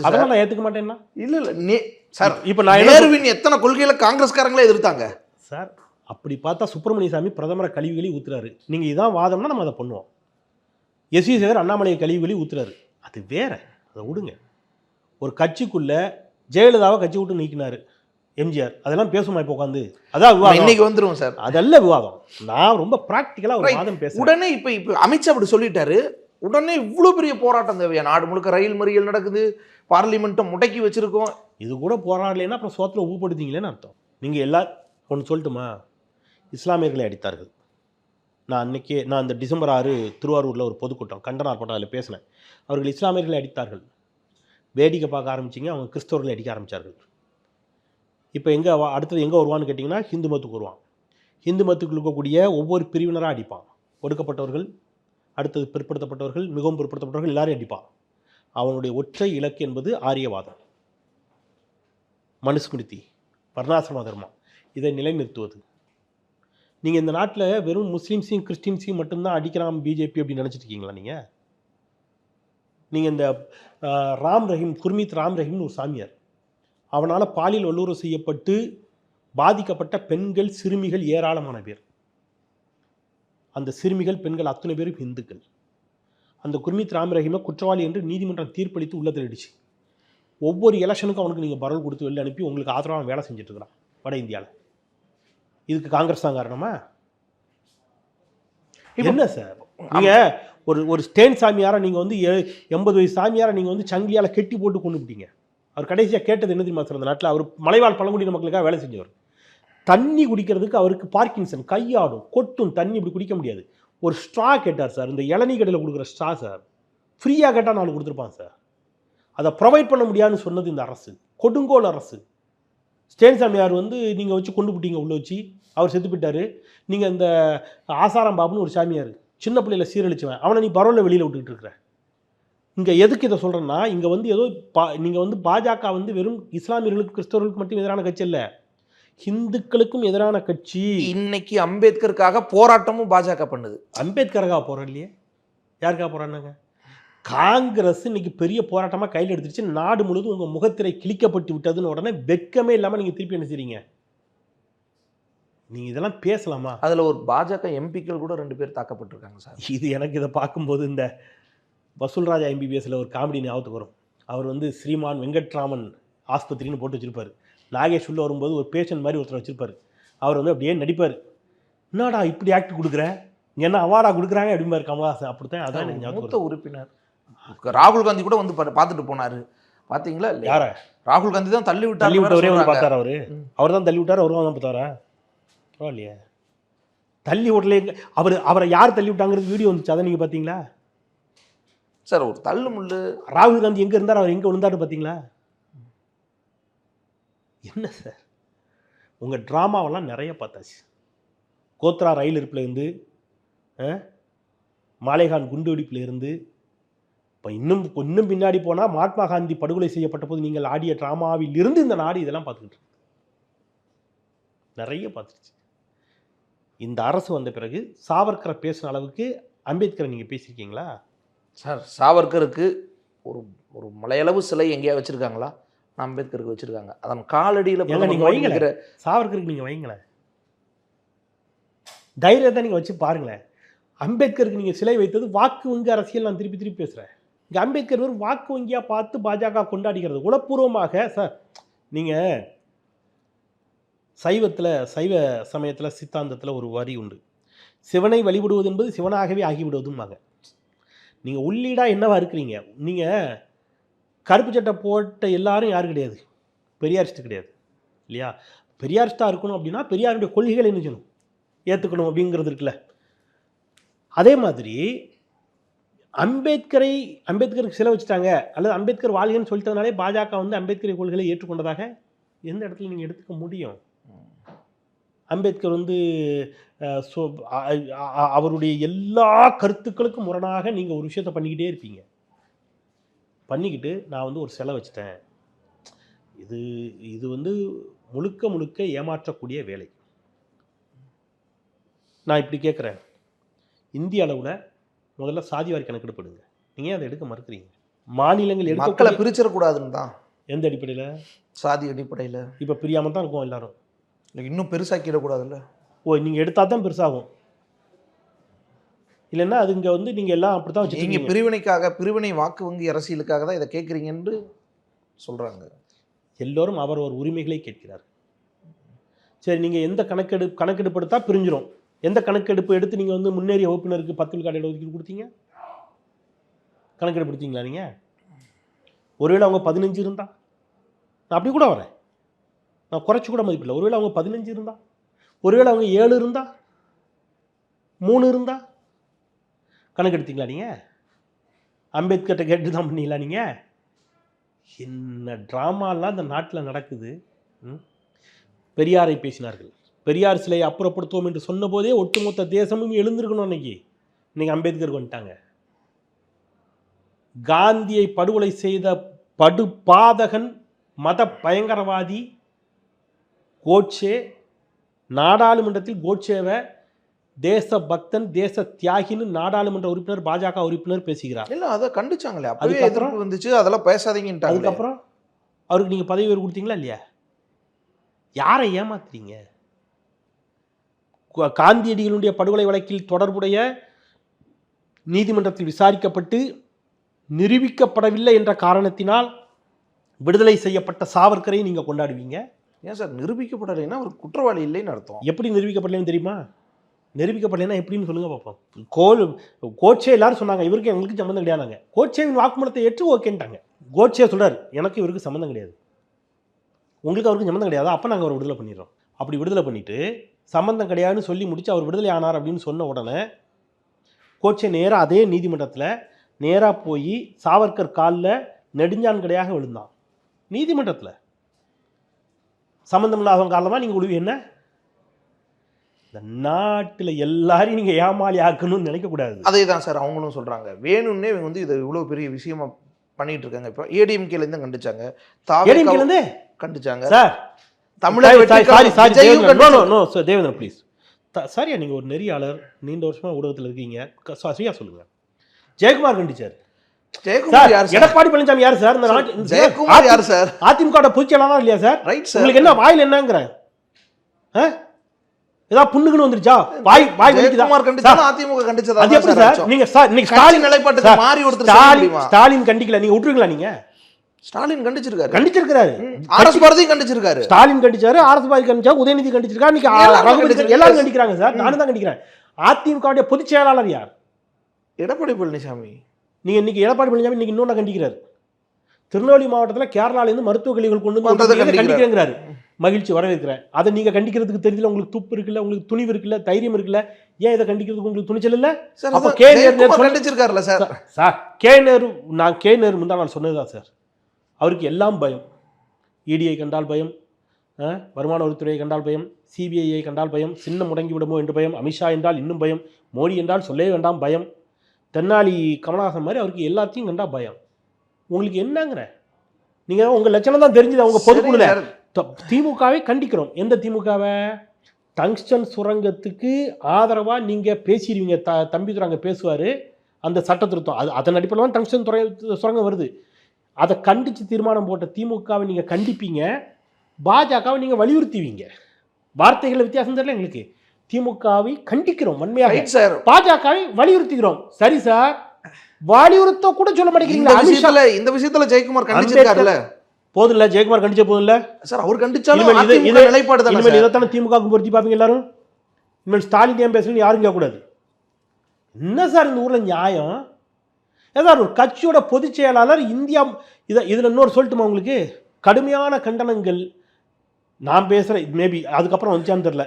அதெல்லாம் நான் ஏத்துக்க மாட்டேன்னா இல்ல சார். இப்ப நான் நேருவின் எத்தனை கொள்கையில காங்கிரஸ்காரங்களே எதிர்த்தாங்க சார். அப்படி பார்த்தா சுப்பிரமணிய சாமி பிரதமரை கழிவுகளி ஊத்துறாரு. நீங்க இதான் வாதம்னா நம்ம அதை பண்ணுவோம். எஸ் வி சேகர் அண்ணாமலையை கழிவுகளி ஊத்துறாரு, அது வேற, அதை விடுங்க. ஒரு கட்சிக்குள்ள ஜெயலலிதாவை கட்சி விட்டு நீக்கினாரு எம்ஜிஆர், அதெல்லாம் பேசுமா இப்போ உட்காந்து? அதான் விவாதம். இன்னைக்கு வந்துரும் சார். அதெல்லாம் விவாதம். நான் ரொம்ப பிராக்டிக்கலா ஒரு வாதம் பேசுறேன். உடனே இப்ப அமித்ஷா அப்படி சொல்லிட்டாரு, உடனே இவ்வளவு பெரிய போராட்டம் தேவையா? நாடு முழுக்க ரயில் மறியல் நடக்குது, பார்லிமெண்ட்டை முடக்கி வச்சிருக்கோம். இது கூட போராடலைன்னா அப்புறம் சோத்துல ஊப்படுத்தீங்களேன்னு அர்த்தம். நீங்க ஒன்று சொல்லட்டுமா? இஸ்லாமியர்களை அடித்தார்கள். நான் இந்த டிசம்பர் 6 திருவாரூரில் ஒரு பொதுக்கூட்டம் கண்டன ஆர்ப்பாட்டம் அதில் பேசினேன். அவர்கள் இஸ்லாமியர்களை அடித்தார்கள். வேடிக்கை பார்க்க ஆரம்பிச்சிங்க, அவங்க கிறிஸ்தவர்களை அடிக்க ஆரம்பித்தார்கள். இப்போ அடுத்தது எங்கே வருவான்னு கேட்டிங்கன்னா ஹிந்து மதத்துக்கு வருவான். ஹிந்து மதத்துக்கு இருக்கக்கூடிய ஒவ்வொரு பிரிவினராக அடிப்பான். ஒடுக்கப்பட்டவர்கள், அடுத்தது பிற்படுத்தப்பட்டவர்கள், மிகவும் பிற்படுத்தப்பட்டவர்கள் எல்லாரையும் அடிப்பான். அவனுடைய ஒற்றை இலக்கு என்பது ஆரியவாதம், மனுஸ்மிருதி, வர்ணாசிரம தர்மம், இதை நிலைநிறுத்துவது. நீங்கள் இந்த நாட்டில் வெறும் முஸ்லீம்ஸையும் கிறிஸ்டின்ஸையும் மட்டும்தான் அடிக்கிறான் பிஜேபி அப்படின்னு நினச்சிட்டு இருக்கீங்களா? நீங்கள் இந்த குர்மீத் ராம் ரஹீம்னு ஒரு சாமியார், அவனால் பாலியல் வல்லுறவு செய்யப்பட்டு பாதிக்கப்பட்ட பெண்கள், சிறுமிகள் ஏராளமான பேர். அந்த சிறுமிகள், பெண்கள் அத்தனை பேரும் இந்துக்கள். அந்த குர்மீத் ராம் ரஹீமை குற்றவாளி என்று நீதிமன்றம் தீர்ப்பளித்து உள்ள தள்ளிடுச்சு. ஒவ்வொரு எலெக்ஷனுக்கும் அவனுக்கு நீங்கள் பரவல் கொடுத்து வெளில அனுப்பி உங்களுக்கு ஆதரவாக வேலை செஞ்சுட்டு இருக்கிறான் வட இந்தியாவில். இதுக்கு காங்கிரஸ் தான் காரணமா? என்ன சார் நீங்கள் ஒரு ஸ்டேன் சாமியாரை நீங்கள் வந்து 80 வயசு சாமியாரை நீங்கள் வந்து சங்கிலியால் கெட்டி போட்டு கொண்டு விட்டீங்க. அவர் கடைசியாக கேட்டது என்ன தெரியுமா சார்? அந்த நாட்டில் அவர் மலைவாழ் பழங்குடியின மக்களுக்காக வேலை செஞ்சவர். தண்ணி குடிக்கிறதுக்கு அவருக்கு பார்க்கின்சன், கையாடும், கொட்டும், தண்ணி இப்படி குடிக்க முடியாது. ஒரு ஸ்ட்ரா கேட்டார் சார், இந்த இளநீ கடையில் கொடுக்குற ஸ்ட்ரா சார். ஃப்ரீயாக கேட்டால் 4 கொடுத்துருப்பான் சார். அதை ப்ரொவைட் பண்ண முடியாதுன்னு சொன்னது இந்த அரசு, கொடுங்கோல் அரசு. ஸ்டேன் சாமியார் வந்து நீங்கள் வச்சு கொண்டு போட்டீங்க உள்ளே வச்சு, அவர் செத்து போயிட்டார். நீங்கள் இந்த ஆசாரம் பாபுன்னு ஒரு சாமியார் சின்ன பிள்ளையில சீரழிச்சுவேன், அவனை நீ பரவாயில்ல வெளியில் விட்டுக்கிட்டு இருக்கிற. இங்கே எதுக்கு இதை சொல்கிறேன்னா, இங்கே வந்து ஏதோ நீங்கள் வந்து பாஜக வந்து வெறும் இஸ்லாமியர்களுக்கு கிறிஸ்தவர்களுக்கு மட்டும் எதிரான கட்சி இல்லை, ஹிந்துக்களுக்கும் எதிரான கட்சி. இன்னைக்கு அம்பேத்கருக்காக போராட்டமும் பாஜக பண்ணுது. அம்பேத்கருக்காக போகிறோம் இல்லையே, யாருக்காக போகிறாங்க? காங்கிரஸ் இன்னைக்கு பெரிய போராட்டமாக கையில் எடுத்துருச்சு. நாடு முழுவதும் உங்கள் முகத்திரை கிழிக்கப்பட்டு விட்டதுன்னு உடனே வெட்கமே இல்லாமல் நீங்கள் திருப்பி என்ன செய்றீங்க? நீங்கள் இதெல்லாம் பேசலாமா? அதில் ஒரு பாஜக எம்பிக்கள் கூட 2 பேர் தாக்கப்பட்டிருக்காங்க சார். இது எனக்கு இதை பார்க்கும்போது இந்த வசூல்ராஜா எம்பிபிஎஸ்ல ஒரு காமெடி ஞாபகத்துக்கு வரும். அவர் வந்து ஸ்ரீமான் வெங்கட்ராமன் ஆஸ்பத்திரின்னு போட்டு வச்சுருப்பார். நாகேஷ் உள்ள வரும்போது ஒரு பேஷண்ட் மாதிரி ஒருத்தர் வச்சுருப்பார். அவர் வந்து அப்படியே நடிப்பார். என்னடா இப்படி ஆக்ட் கொடுக்குற, என்ன அவார்டா கொடுக்குறாங்க அப்படிம்பாரு கமலஹாசன். அப்படித்தான் அதான் எனக்கு ஞாபகம். மூத்த உறுப்பினர் ராகுல் காந்தி கூட வந்து பார்த்துட்டு போனாரு, பார்த்தீங்களா? யார? ராகுல் காந்தி தான் தள்ளி விட்டவரே வந்து விட்டார். பார்த்தார். அவர் தான் தள்ளி விட்டார், அவரும் தான் பார்த்தாரா? பரவாயில்லையே, தள்ளி விடல. அவரை யார் தள்ளி விட்டாங்கிறது வீடியோ வந்துச்சு, அதை நீங்கள் பார்த்தீங்களா சார்? ஒரு தள்ளு முள்ளு. ராகுல் காந்தி எங்கே இருந்தார், அவர் எங்கே விழுந்தாரு பார்த்தீங்களா? என்ன சார் உங்கள் ட்ராமாவெல்லாம் நிறைய பார்த்தாச்சு. கோத்ரா ரயில் இருப்புலேருந்து, மாலேகான் குண்டு வெடிப்புலேருந்து, இப்போ இன்னும் பின்னாடி போனால் மகாத்மா காந்தி படுகொலை செய்யப்பட்ட போது நீங்கள் ஆடிய ட்ராமாவில் இருந்து இந்த நாடு இதெல்லாம் பார்த்துக்கிட்டு இருக்கு. நிறைய பார்த்துருச்சு. இந்த அரசு வந்த பிறகு சாவர்கரை பேசின அளவுக்கு அம்பேத்கரை நீங்கள் பேசியிருக்கீங்களா சார்? சாவர்கருக்கு ஒரு ஒரு மலையளவு சிலை எங்கேயா வச்சுருக்காங்களா? அம்பேத்கருக்கு வச்சுருக்காங்க. அதன் காலடியில் நீங்கள் வைங்கள, சாவர்கருக்கு நீங்கள் வைங்களேன், தைரியத்தை நீங்கள் வச்சு பாருங்களேன். அம்பேத்கருக்கு நீங்கள் சிலை வைத்தது வாக்கு வங்கி அரசியல். நான் திருப்பி திருப்பி பேசுகிறேன். இங்கே அம்பேத்கர் ஒரு வாக்கு வங்கியாக பார்த்து பாஜக கொண்டாடுகிறது உளப்பூர்வமாக. சார் நீங்கள் சைவ சமயத்தில் சித்தாந்தத்தில் ஒரு வரி உண்டு, சிவனை வழிபடுவது என்பது சிவனாகவே ஆகிவிடுவதும்பாங்க. நீங்கள் உள்ளீடாக என்னவா இருக்கிறீங்க? நீங்கள் கருப்பு சட்டை போட்ட எல்லாரும் யாரும் கிடையாது, பெரியாரிஸ்ட்டு கிடையாது இல்லையா? பெரியாரிஸ்டாக இருக்கணும் அப்படின்னா பெரியாருடைய கொள்கைகளை என்ன செய்யணும், ஏற்றுக்கணும் அப்படிங்கிறது இருக்குல்ல. அதே மாதிரி அம்பேத்கருக்கு சிலை வச்சுட்டாங்க அல்லது அம்பேத்கர் வாழ்கன்னு சொல்லிட்டதுனாலே பாஜக வந்து அம்பேத்கர் கொள்கைகளை ஏற்றுக்கொண்டதாக எந்த இடத்துல நீங்கள் எடுத்துக்க முடியும்? அம்பேத்கர் வந்து அவருடைய எல்லா கருத்துக்களுக்கும் முரணாக நீங்கள் ஒரு விஷயத்தை பண்ணிக்கிட்டே இருப்பீங்க. பண்ணிக்கிட்டு நான் வந்து ஒரு சிலை வச்சுட்டேன். இது வந்து முழுக்க ஏமாற்றக்கூடிய வேலை. நான் இப்படி கேட்குறேன், இந்திய அளவில் முதல்ல சாதிவாரி கணக்கெடுப்படுங்க. நீங்கள் அதை எடுக்க மறுக்கிறீங்க. மாநிலங்கள் எடுக்க மக்களை பிரிச்சிடக்கூடாதுன்னு தான். எந்த அடிப்படையில்? சாதி அடிப்படையில். இப்போ பிரியாமல் தான் இருக்கும் எல்லாரும். இன்னும் பெருசாக்கிடக்கூடாதுல்ல. ஓ, நீங்கள் எடுத்தால் தான் பெருசாகும், இல்லைன்னா அது இங்கே வந்து நீங்கள் எல்லாம் அப்படி தான் வச்சு நீங்கள் பிரிவினை வாக்கு வங்கி அரசியலுக்காக தான் இதை கேட்குறீங்கன்னு சொல்கிறாங்க. எல்லோரும் அவர் உரிமைகளை கேட்கிறார். சரி, நீங்கள் எந்த கணக்கெடுப்பு எடுத்தால் பிரிஞ்சிடும். எந்த கணக்கெடுப்பு எடுத்து நீங்கள் வந்து முன்னேறிய வகுப்பினருக்கு 10 விழுக்காடு இடஒதுக்கீடு கொடுத்தீங்க? கணக்கெடுப்பு எடுத்தீங்களா நீங்கள்? ஒருவேளை அவங்க 15 இருந்தால், நான் அப்படி கூட வரேன், நான் குறைச்சி கூட மதிப்பில்லை. ஒருவேளை அவங்க 15 இருந்தால், ஒருவேளை அவங்க 7 இருந்தால், 3 இருந்தால் கணக்கெடுத்தீங்களா நீங்கள்? அம்பேத்கர்கிட்ட கேட்டு தான் பண்ணீங்களா நீங்கள்? என்ன ட்ராமாலாம் இந்த நாட்டில் நடக்குது. பெரியாரை பேசினார்கள், பெரியார் சிலையை அப்புறப்படுத்துவோம் என்று சொன்ன போதே ஒட்டுமொத்த தேசமும் எழுந்திருக்கணும். இன்னைக்கு அம்பேத்கர் வந்துட்டாங்க. காந்தியை படுகொலை செய்த படுபாதகன் மத பயங்கரவாதி கோட்சே நாடாளுமன்றத்தில் கோட்சேவை தேச பக்தன் தேச தியாகின்னு நாடாளுமன்ற உறுப்பினர் பாஜக உறுப்பினர் பேசுகிறார். இல்லை, அதை கண்டிச்சாங்களே, அதுக்கப்புறம் வந்துச்சு, அதெல்லாம் பேசாதீங்கன்ட்டு. அதுக்கப்புறம் அவருக்கு நீங்கள் பதவி உயர்வு கொடுத்தீங்களா இல்லையா? யாரை ஏமாத்துறீங்க? காந்தியடிகளுடைய படுகொலை வழக்கில் தொடர்புடைய நீதிமன்றத்தில் விசாரிக்கப்பட்டு நிரூபிக்கப்படவில்லை என்ற காரணத்தினால் விடுதலை செய்யப்பட்ட சாவர்கரை நீங்கள் கொண்டாடுவீங்க. ஏன் சார் நிரூபிக்கப்படலைன்னா ஒரு குற்றவாளி இல்லைன்னு அர்த்தம்? எப்படி நிரூபிக்கப்படலைன்னு தெரியுமா? நிரூபிக்கப்படலைன்னா எப்படின்னு சொல்லுங்க பார்ப்போம். கோட்சே எல்லாரும் சொன்னாங்க இவருக்கு எங்களுக்கு சம்மந்தம் கிடையாதுங்க. கோட்சேவின் வாக்குமூலத்தை ஏற்று ஓகேன்ட்டாங்க. கோட்சே சொல்றாரு எனக்கு இவருக்கு சம்மந்தம் கிடையாது, உங்களுக்கு அவருக்கு சம்மந்தம் கிடையாது, அப்போ நாங்கள் அவர் விடுதலை பண்ணிடுறோம். அப்படி விடுதலை பண்ணிவிட்டு சம்மந்தம் கிடையாதுன்னு சொல்லி முடிச்சு அவர் விடுதலை ஆனார் அப்படின்னு சொன்ன உடனே கோட்சே நேராக அதே நீதிமன்றத்தில் நேராக போய் சாவர்கர் காலில் நெடுஞ்சான் கடையாக விழுந்தான் நீதிமன்றத்தில். சம்மந்தம் இல்லாதவங்க காலமாக நீங்கள் விழுவி என்ன? இந்த நாட்டில் எல்லாரையும் நீங்கள் ஏமாளி ஆக்கணும்னு நினைக்கக்கூடாது. அதே தான் சார் அவங்களும் சொல்கிறாங்க. வேணும்னே இவங்க வந்து இதை இவ்வளோ பெரிய விஷயமா பண்ணிட்டு இருக்காங்க. இப்போ ஏடிஎம்கேலேருந்து கண்டிச்சாங்க, ஏடிஎம்கேலேருந்து கண்டிச்சாங்க சார். தேவேந்திரன் ப்ளீஸ் சரியா, நீங்கள் ஒரு நெறியாளர், நீண்ட வருஷமாக ஊடகத்தில் இருக்கீங்க, சரியா சொல்லுங்கள். ஜெயக்குமார் கண்டிச்சார். எடப்பாடி பழனிசாமி யார் சார்? இந்த நாட்டு ஜெயக்குமார் யார் சார்? அதிமுக பொதுச்செயலாளர் இல்லையா சார்? Right sir. உங்களுக்கு என்ன வாயில் என்னங்கிற ஏதாவது புண்ணுக்குன்னு வந்துருச்சா? வாய் ஜெயக்குமார் கண்டிச்சாலும் அதிமுக கண்டிச்சதா? அது எப்படி சார்? நீங்க ஸ்டாலின் நிலைப்பாட்டுக்கு மாறி ஒருத்தர் ஸ்டாலின் கண்டிக்கல, நீங்க விட்டுருங்களா? நீங்க ஸ்டாலின் கண்டிச்சிருக்காரு, ஆர்எஸ் பாரதியும் கண்டிச்சிருக்காரு, ஸ்டாலின் கண்டிச்சாரு, ஆர்எஸ் பாரதி கண்டிச்சாரு, உதயநிதி கண்டிச்சிருக்காரு, எல்லாரும் கண்டிக்கிறாங்க சார். நானும் தான் கண்டிக்கிறேன். அதிமுக பொதுச் செயலாளர் யார்? எடப்பாடி பழனிசாமி. நீங்க இன்னைக்கு எடப்பாடி பழனிசாமி இன்னைக்கு இன்னொன்னு கண்டிக்கிறாரு. திருநெல்வேலி மாவட்டத்தில் கேரளாலேருந்து மருத்துவ கழிவுகள் கொண்டு வந்து கண்டிக்கிறேங்கிறாரு. மகிழ்ச்சி, வரவேற்கிறேன். அதை நீங்க கண்டிக்கிறதுக்கு தெரியல, உங்களுக்கு துப்பு இருக்குல்ல, உங்களுக்கு துணிவு இருக்குல்ல, தைரியம் இருக்குல்ல, ஏன் இதை கண்டிக்கிறதுக்கு உங்களுக்கு துணிச்சல் இல்ல? அப்ப கே நேரு, நான் கே நேரு முந்தா நான் சொன்னதுதான் சார். அவருக்கு எல்லாம் பயம். இடியை கண்டால் பயம், வருமான வரித்துறையை கண்டால் பயம், சிபிஐயை கண்டால் பயம், சின்னம் முடங்கி விடுமோ என்று பயம், அமித்ஷா என்றால் இன்னும் பயம், மோடி என்றால் சொல்லவே வேண்டாம் பயம், தென்னாலி கமலஹாசன் மாதிரி அவருக்கு எல்லாத்தையும் கண்டா பயம். உங்களுக்கு என்னங்கிற நீங்கள் உங்கள் லட்சணம் தான் தெரிஞ்சுது. அவங்க பொதுக்குழுல திமுகவை கண்டிக்கிறோம். எந்த திமுகவை? டங்ஸ்டன் சுரங்கத்துக்கு ஆதரவாக நீங்கள் பேசிடுவீங்க. தம்பிதுரை பேசுவார், அந்த சட்ட திருத்தம் அது அதன் அடிப்படையில் தான் டங்ஸ்டன் சுரங்கம் வருது. அதை கண்டித்து தீர்மானம் போட்ட திமுகவை நீங்கள் கண்டிப்பீங்க, பாஜகவை நீங்கள் வலியுறுத்துவீங்க. வார்த்தைகள் வித்தியாசம் தெரியல எங்களுக்கு. திமுகவை கண்டிக்கிறோம் வன்மையாக, பாஜகவை வலியுறுத்துகிறோம். சரி சார், வலியுறுத்த கூட சொல்ல மாட்டேங்கிறீங்களா? இந்த விஷயத்துல ஜெயக்குமார் கண்டிச்சிருக்காருல்ல, போதும் இல்ல? ஜெயக்குமார் கண்டிச்ச போதும் இல்ல சார்? அவர் கண்டிச்சாலும் நிலைப்பாடு தான். இனிமேல் இதைத்தானே திமுக பொருத்தி பார்ப்பீங்க எல்லாரும். இனிமேல் ஸ்டாலின் ஏன் பேசணும்னு யாரும் கேட்கக்கூடாது. என்ன சார் இந்த ஊர்ல நியாயம்? ஏதாவது ஒரு கட்சியோட பொதுச் செயலாளர் இந்தியா இதுல இன்னொரு சொல்லட்டுமா உங்களுக்கு? கடுமையான கண்டனங்கள் நான் பேசுறேன், மேபி அதுக்கப்புறம் வந்துச்சான்னு தெரியல.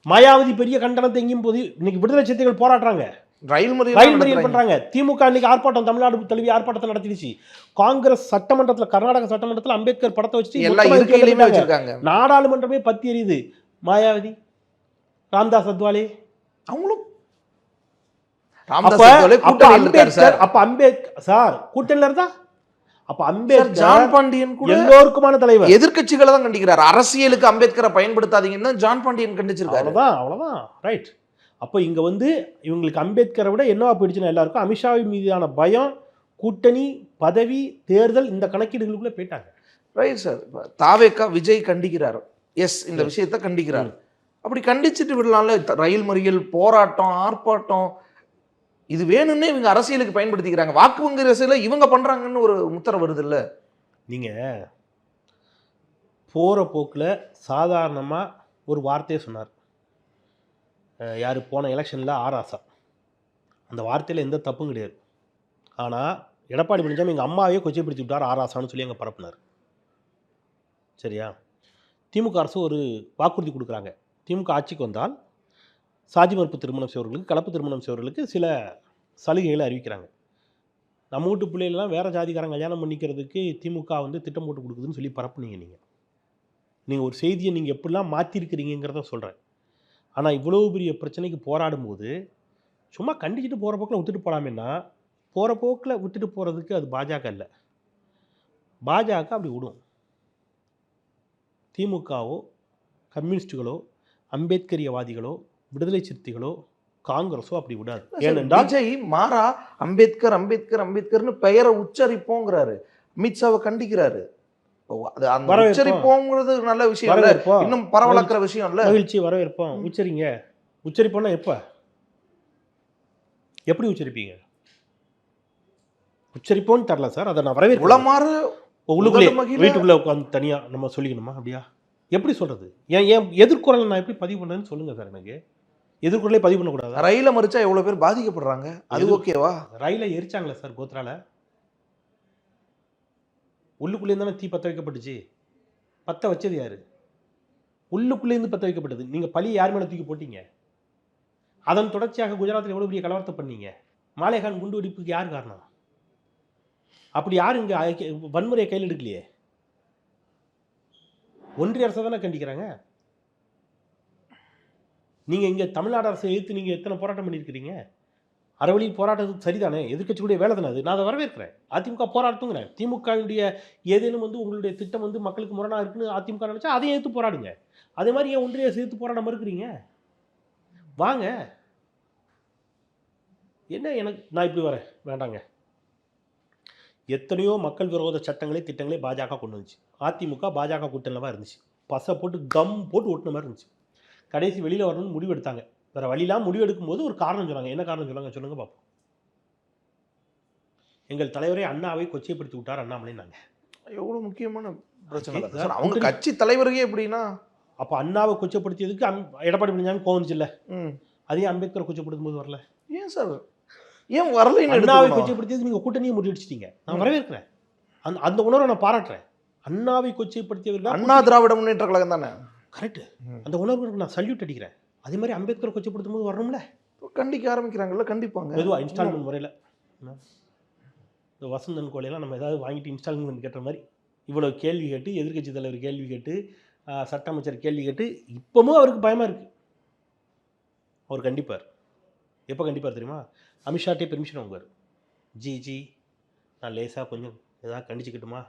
மாயாவதி பெரிய கண்டனத்தை எங்கேயும் போது இன்னைக்கு விடுதலை சிறுத்தைகள் போராடுறாங்க, ரயில் மறியல் பண்றாங்க. திமுக இன்னைக்கு ஆர்ப்பாட்டம், தமிழ்நாடு தழுவி ஆர்ப்பாட்டத்தை நடத்திடுச்சு. காங்கிரஸ் சட்டமன்றத்தில், கர்நாடக சட்டமன்றத்தில் அம்பேத்கர் படத்தை வச்சு நாடாளுமன்றமே பத்தி எரியுது. மாயாவதி, ராம்தாஸ் அத்வாலே அவங்களும் கூட்டணியில இருந்தா அப்ப அம்பேத்கர் ஜான் பாண்டியன் கூட எல்லோருக்குமான தலைவர். எதிர்க்கட்சிகளை தான் கண்டிக்கிறார். அரசியலுக்கு அம்பேத்கரை பயன்படுத்தாதீங்கன்னு ஜான் பாண்டியன் கண்டிச்சிருக்காரு. அவ்வளவுதான் ரைட். அப்போ இங்கே இவங்களுக்கு அம்பேத்கரை விட என்னவா போயிடுச்சுன்னா எல்லாருக்கும் அமித்ஷாவின் மீதான பயம், கூட்டணி, பதவி, தேர்தல், இந்த கணக்கீடுகளுக்குள்ளே போயிட்டாங்க. Right sir. தாவேக்கா விஜய் கண்டிக்கிறார், எஸ், இந்த விஷயத்தை கண்டிக்கிறார். அப்படி கண்டிச்சுட்டு விடலாம்ல. ரயில் மறியல், போராட்டம், ஆர்ப்பாட்டம், இது வேணும்னே இவங்க அரசியலுக்கு பயன்படுத்திக்கிறாங்க. வாக்கு வங்கி அரசியல இவங்க பண்ணுறாங்கன்னு ஒரு முத்திரை வருது இல்லை? நீங்கள் போகிற போக்கில் சாதாரணமாக ஒரு வார்த்தையை சொன்னார். யார் போன எலெக்ஷனில் ஆராசா, அந்த வார்த்தையில் எந்த தப்பும் கிடையாது. ஆனால் எடப்பாடி பழனிசாமி எங்கள் அம்மாவே கொச்சைப்படுத்தி விட்டார் ஆராசான்னு சொல்லி அங்கே பரப்புனார். சரியா? திமுக அரசு ஒரு வாக்குறுதி கொடுக்குறாங்க. திமுக ஆட்சிக்கு வந்தால் சாதி மறுப்பு திருமணம் செய்வர்களுக்கு, கலப்பு திருமணம் செய்வர்களுக்கு சில சலுகைகளை அறிவிக்கிறாங்க. நம்ம வீட்டு பிள்ளைகள்லாம் வேறு ஜாதிக்காரங்க கல்யாணம் பண்ணிக்கிறதுக்கு திமுக திட்டம் போட்டு கொடுக்குதுன்னு சொல்லி பரப்புனீங்க. நீங்கள் ஒரு செய்தியை நீங்கள் எப்படிலாம் மாற்றிருக்கிறீங்கிறத சொல்கிறேன். ஆனால் இவ்வளோ பெரிய பிரச்சனைக்கு போராடும்போது சும்மா கண்டிச்சுட்டு போகிற போக்கில் விட்டுட்டு போகலாமேன்னா, போகிற போக்கில் விட்டுட்டு போகிறதுக்கு அது பாஜக இல்லை. பாஜக அப்படி விடும். திமுகவோ, கம்யூனிஸ்டுகளோ, அம்பேத்கரியவாதிகளோ, விடுதலை சிறுத்தைகளோ, காங்கிரஸோ அப்படி விடாது. ஏனென்றால் விஜய் மாறா அம்பேத்கர் அம்பேத்கர் அம்பேத்கர்னு பெயரை உச்சரிப்போங்கிறாரு, அமித்ஷாவை கண்டிக்கிறாரு. உச்சரிப்போங்கிறது நல்ல விஷயம், இன்னும் பரவலாக்குற விஷயம் இல்ல. மகிழ்ச்சி, வரவேற்போம். உச்சரிங்க. உச்சரிப்போம்னா எப்ப, எப்படி உச்சரிப்பீங்க? உச்சரிப்போன்னு தரல சார், அதை நான் வரவேற்பேன். உளமாற உள்ளுக்குள்ளே வீட்டுக்குள்ளே உட்காந்து தனியாக நம்ம சொல்லிக்கணுமா? அப்படியா? எப்படி சொல்கிறது? ஏன் எதிர்குறலை நான் எப்படி பதிவு பண்ணுறேன்னு சொல்லுங்கள் சார். எனக்கு எதிர்குறலே பதிவு பண்ணக்கூடாது. ரயிலை மறிச்சா எவ்வளோ பேர் பாதிக்கப்படுறாங்க, அது ஓகேவா? ரயிலை எரிச்சாங்களே சார் கோத்ரால, உள்ளுக்குள்ளேருந்து தானே தீ பற்ற வைக்கப்பட்டுச்சு. பற்ற வச்சது யார்? உள்ளுக்குள்ளேருந்து பற்ற வைக்கப்பட்டது. நீங்கள் பழி யார் மேலே தூக்கி போட்டீங்க? அதன் தொடர்ச்சியாக குஜராத்தில் எவ்வளோ பெரிய கலவரத்தை பண்ணீங்க. மாலேகான் குண்டு வெடிப்புக்கு யார் காரணம்? அப்படி யாரும் இங்கே வன்முறையை கையில் எடுக்கலையே. ஒன்றிய அரசை தானே கண்டிக்கிறாங்க. நீங்கள் இங்கே தமிழ்நாடு அரசை எதிர்த்து நீங்கள் எத்தனை போராட்டம் பண்ணியிருக்கிறீங்க? அறவழியில் போராட்டத்துக்கு சரிதானே, எதிர்க்கட்சியுடைய வேலை தானே அது. நான் அதை வரவேற்கிறேன். அதிமுக போராட்டத்துங்கிறேன். திமுகவுடைய ஏதேனும் உங்களுடைய திட்டம் மக்களுக்கு முரணாக இருக்குன்னு அதிமுக நினச்சா அதையும் எதிர்த்து போராடுங்க. அதே மாதிரி ஏன் ஒன்றிய அரசு எதிர்த்து போராட மறுக்கிறீங்க? வாங்க. என்ன நான் இப்படி வரேன் வேண்டாங்க. எத்தனையோ மக்கள் விரோத சட்டங்களை திட்டங்களை பாஜக கொண்டு வந்துச்சு. அதிமுக பாஜக கூட்டணியில் தான் இருந்துச்சு. பசை போட்டு கம் போட்டு ஒட்டின மாதிரி இருந்துச்சு. கடைசி வெளியில் வரணும்னு முடிவு எடுத்தாங்க. வேறு வழியெல்லாம் முடிவு எடுக்கும்போது ஒரு காரணம் சொன்னாங்க. என்ன காரணம் சொல்லுங்க பார்ப்போம். எங்கள் தலைவரை அண்ணாவை கொச்சைப்படுத்தி விட்டார் அண்ணாமலை. நாங்கள் எவ்வளோ முக்கியமான பிரச்சனை சார். அவங்க கட்சி தலைவருக்கே எப்படின்னா, அப்போ அண்ணாவை கொச்சைப்படுத்தியதுக்கு எடப்பாடி பழனிசாமி கோவம் இல்லை. அதே அம்பேத்கரை கொச்சைப்படுத்தும் போது வரல. ஏன் சார் ஏன் வரல? அண்ணாவை கொச்சைப்படுத்தியது நீங்கள் கூட்டணியை முடிவெடுச்சிட்டீங்க. நான் வரவேற்கிறேன். அந்த உணர்வை நான் பாராட்டுறேன். அண்ணாவை கொச்சைப்படுத்தியவர்கள் அண்ணா திராவிட முன்னேற்ற கழகம் தானே. கரெக்டு. அந்த உணர்வுக்கு நான் சல்யூட் அடிக்கிறேன். அதே மாதிரி அம்பேத்கரை கொச்சைப்படுத்தும் போது வரணும்ல. கண்டிக்க ஆரம்பிக்கிறாங்கல்ல. கண்டிப்பாங்க. மெதுவாக இன்ஸ்டால்மெண்ட் முறையில் இந்த வசந்தன் கோலையெல்லாம் நம்ம ஏதாவது வாங்கிட்டு இன்ஸ்டால்மெண்ட் கேட்ட மாதிரி இவ்வளோ கேள்வி கேட்டு, எதிர்க்கட்சி தலைவர் கேள்வி கேட்டு, சட்ட அமைச்சர் கேள்வி கேட்டு, இப்போவும் அவருக்கு பயமாக இருக்குது. அவர் கண்டிப்பார். எப்போ கண்டிப்பார் தெரியுமா? அமித்ஷாட்டே பெர்மிஷன் வாங்குவார். ஜி நான் லேசாக கொஞ்சம் ஏதாவது கண்டிச்சுக்கிட்டுமா,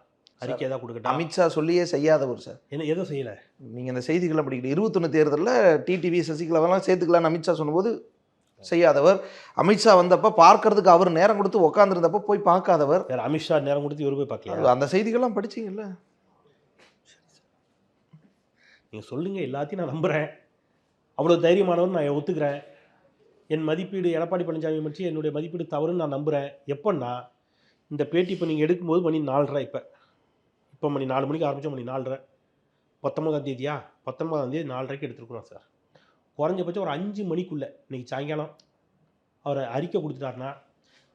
அறிக்கை ஏதாவது கொடுக்கட்டும். அமித்ஷா சொல்லியே செய்யாதவர் சார். என்ன எதுவும் செய்யலை. நீங்கள் இந்த செய்திகளை படிக்கிட்டு 21 தேர்தலில் டிடிவி சசிகலாவெல்லாம் சேர்த்துக்கலான்னு அமித்ஷா சொன்னபோது செய்யாதவர். அமித்ஷா வந்தப்போ பார்க்கறதுக்கு அவர் நேரம் கொடுத்து உட்காந்துருந்தப்போ போய் பார்க்காதவர். வேறு அமித்ஷா நேரம் கொடுத்து இவர் போய் பார்க்கல. அந்த செய்திகள்லாம் படிச்சிங்கல்ல. நீங்கள் சொல்லுங்கள், எல்லாத்தையும் நான் நம்புகிறேன். அவ்வளோ தைரியமானவர் நான் ஒத்துக்கிறேன். என் மதிப்பீடு எடப்பாடி பழனிசாமி பற்றி என்னுடைய மதிப்பீடு தவறுன்னு நான் நம்புகிறேன். எப்போன்னா இந்த பேட்டி இப்போ நீங்கள் எடுக்கும்போது மணி 4:30. இப்போ மணி 4 மணிக்கு ஆரம்பித்தோம். மணி 4:30. 19ஆம் தேதியா? 19ஆம் தேதி 4:30க்கு எடுத்துருக்குறோம் சார். குறைஞ்சபட்சம் ஒரு 5 மணிக்குள்ளே இன்றைக்கி சாயங்காலம் அவரை அறிக்கை கொடுத்துட்டாருன்னா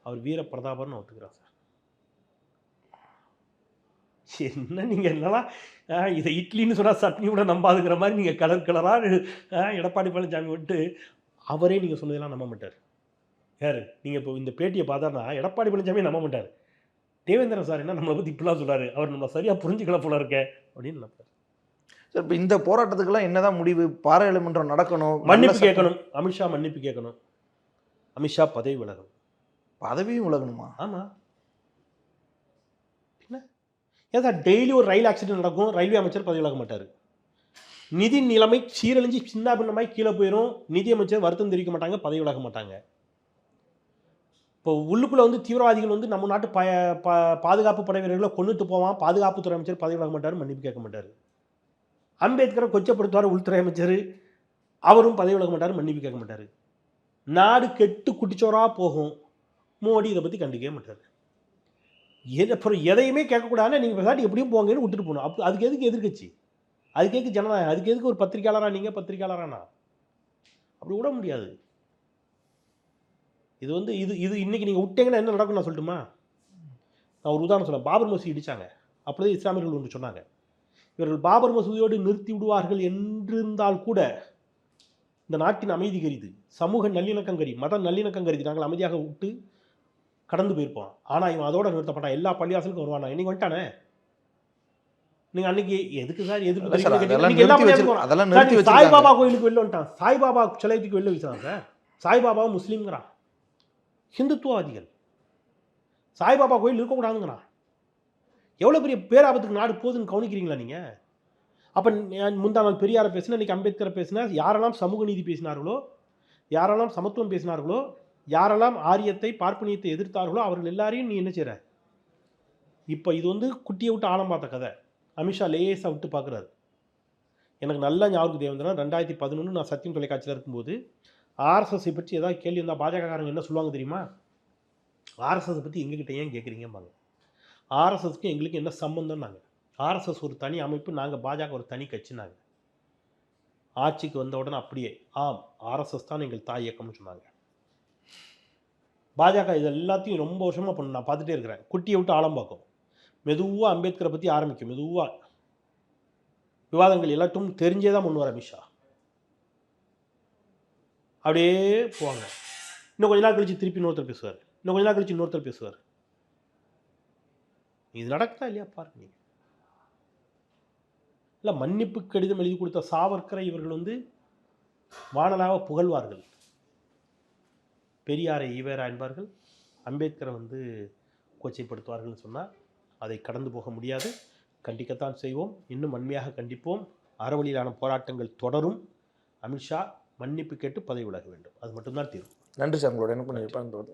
அவர் வீர பிரதாபர்னு ஒத்துக்கிறார் சார். என்ன நீங்கள் என்னெல்லாம் இதை இட்லின்னு சொன்னால் சட்னி கூட நம்பாதுங்கிற மாதிரி நீங்கள் கலராக எடப்பாடி பழனிசாமி விட்டு அவரே நீங்கள் சொன்னதெல்லாம் நம்ப மாட்டார். யார் நீங்கள் இப்போ இந்த பேட்டியை பார்த்தாருன்னா எடப்பாடி பழனிசாமி நம்ப மாட்டார். தேவேந்திரன் சார் என்ன நம்மளை பற்றி இப்படிலாம் சொல்கிறாரு, அவர் நம்மளை சரியாக புரிஞ்சுக்கல போல இருக்க அப்படின்னு நினைப்பார். சார் இப்போ இந்த போராட்டத்துக்கெல்லாம் என்னதான் முடிவு? பாராளுமன்றம் நடக்கணும், மன்னிப்பு கேட்கணும். அமித்ஷா மன்னிப்பு கேட்கணும். அமித்ஷா பதவி விலகணும். பதவியும் விலகணுமா? ஆமாம். என்ன ஏதா டெய்லி ஒரு ரயில் ஆக்சிடென்ட் நடக்கும், ரயில்வே அமைச்சர் பதவி விலக மாட்டார். நிதி நிலைமை சீரழிஞ்சு சின்ன பின்னமாய் கீழே போயிடும், நிதியமைச்சர் வருத்தம் தெரிவிக்க மாட்டாங்க, பதவி விலக மாட்டாங்க. இப்போ உள்ளுக்குள்ளே தீவிரவாதிகள் நம்ம நாட்டு பாதுகாப்பு படை வீரர்களை கொண்டுட்டு போவான், பாதுகாப்புத்துறை அமைச்சர் பதவி விலக மாட்டார், மன்னிப்பு கேட்க மாட்டார். அம்பேத்கரை கொச்சப்படுத்துவார் உள்துறை அமைச்சர், அவரும் பதவி விலக மாட்டார், மன்னிப்பு கேட்க மாட்டார். நாடு கெட்டு குட்டிச்சோராக போகும், மோடி இதை பற்றி கண்டிக்கவே மாட்டார். அப்புறம் எதையுமே கேட்கக்கூடாதுன்னா நீங்கள் பேசாட்டி எப்படியும் போங்கன்னு விட்டுட்டு போகணும். அப்போ அதுக்கு எதுக்கு எதிர்க்கட்சி? அதுக்கு எதுக்கு ஜனநாயகம்? அதுக்கு எதுக்கு ஒரு பத்திரிக்கையாளராக நீங்கள் பத்திரிக்கையாளரானா? அப்படி விட முடியாது. இது இது இன்றைக்கி நீங்கள் விட்டீங்கன்னா என்ன நடக்கும் நான் சொல்லட்டுமா? நான் ஒரு உதாரணம் சொல்கிறேன். பாபர் மசூதி இடித்தாங்க. அப்படியே இஸ்லாமியர்கள் ஒன்று சொன்னாங்க, இவர்கள் பாபர் மசூதியோடு நிறுத்தி விடுவார்கள் என்றிருந்தால் கூட இந்த நாட்டின் அமைதி கருதி, சமூக நல்லிணக்கம் கருதி, மத நல்லிணக்கம் கருதி நாங்கள் அமைதியாக விட்டு கடந்து போயிருப்போம். ஆனால் இவன் அதோட நிறுத்தப்பட்டான். எல்லா பள்ளிவாசலுக்கும் வருவானா? இன்னைக்கு வந்துட்டானே. நீங்கள் அன்னைக்கு எதுக்கு சார் எதுக்கு சாய்பாபா கோயிலுக்கு வெளில வந்துட்டான், சாய்பாபா சிலையத்துக்கு வெளில வீசுறான் சார். சாய்பாபா முஸ்லீம்ங்கிறான், ஹிந்துத்துவவாதிகள். சாய்பாபா கோயில் இருக்கக்கூடாதுங்கிறான். எவ்வளோ பெரிய பேராபத்துக்கு நாடு போகுதுன்னு கவனிக்கிறீங்களா நீங்கள்? அப்போ முந்தா நாள் பெரியாரை பேசினா, இன்றைக்கி அம்பேத்கரை பேசினா, யாரெல்லாம் சமூக நீதி பேசினார்களோ, யாரெல்லாம் சமத்துவம் பேசினார்களோ, யாரெல்லாம் ஆரியத்தை பார்ப்பனியத்தை எதிர்த்தார்களோ அவர்கள் எல்லாரையும் நீ என்ன செய்கிற? இப்போ இது குட்டியை விட்டு ஆழம் பார்த்த கதை. அமித்ஷா லேசாக விட்டு பார்க்குறாரு. எனக்கு நல்ல ஞாபகம் தேவந்திரன் 2011 நான் சத்தியம் தொலைக்காட்சியில் இருக்கும்போது ஆர்எஸ்எஸ்ஸை பற்றி ஏதாவது கேள்வி இருந்தால் பாஜகக்காரங்க என்ன சொல்லுவாங்க தெரியுமா? ஆர்எஸ்எஸ் பற்றி எங்ககிட்ட ஏன் கேட்குறீங்கம்பாங்க. ஆர்எஸ்எஸ்க்கு எங்களுக்கு என்ன சம்பந்தம்? நாங்கள் ஆர்எஸ்எஸ் ஒரு தனி அமைப்பு, நாங்கள் பாஜக ஒரு தனி கட்சினாங்க. ஆட்சிக்கு வந்த உடனே அப்படியே ஆம் ஆர்எஸ்எஸ் தான் எங்கள் தாய் இயக்கம்னு சொன்னாங்க. பாஜக இது எல்லாத்தையும் ரொம்ப வருஷமாக பண்ண நான் பார்த்துட்டே இருக்கிறேன். குட்டியை விட்டு ஆழம் பார்க்கும். மெதுவாக அம்பேத்கரை பற்றி ஆரம்பிக்கும். மெதுவாக விவாதங்கள் எல்லாத்தையும் தெரிஞ்சே தான் முன்னுவார் அமித்ஷா. அப்படியே போவாங்க. இன்னும் கொஞ்ச நாள் கழிச்சு திருப்பி இன்னொருத்தர் பேசுவார், இன்னும் கொஞ்ச நாள் கழிச்சு இன்னொருத்தர் பேசுவார். இது நடக்குதா இல்லையா பாருங்க நீங்க. இல்லை, மன்னிப்பு கடிதம் எழுதி கொடுத்த சாவர்க்கரை இவர்கள் வந்து வானலாக புகழ்வார்கள். பெரியாரை ஈவேரா என்பார்கள், அம்பேத்கரை வந்து கொச்சைப்படுத்துவார்கள்னு சொன்னால் அதை கடந்து போக முடியாது. கண்டிக்கத்தான் செய்வோம், இன்னும் வன்மையாக கண்டிப்போம். அறவழியிலான போராட்டங்கள் தொடரும். அமித்ஷா மன்னிப்பு கேட்டு பதவி விலக வேண்டும், அது மட்டும்தான் தீர்வு. நன்றி சார், உங்களோட எனக்கு இருப்பாங்க.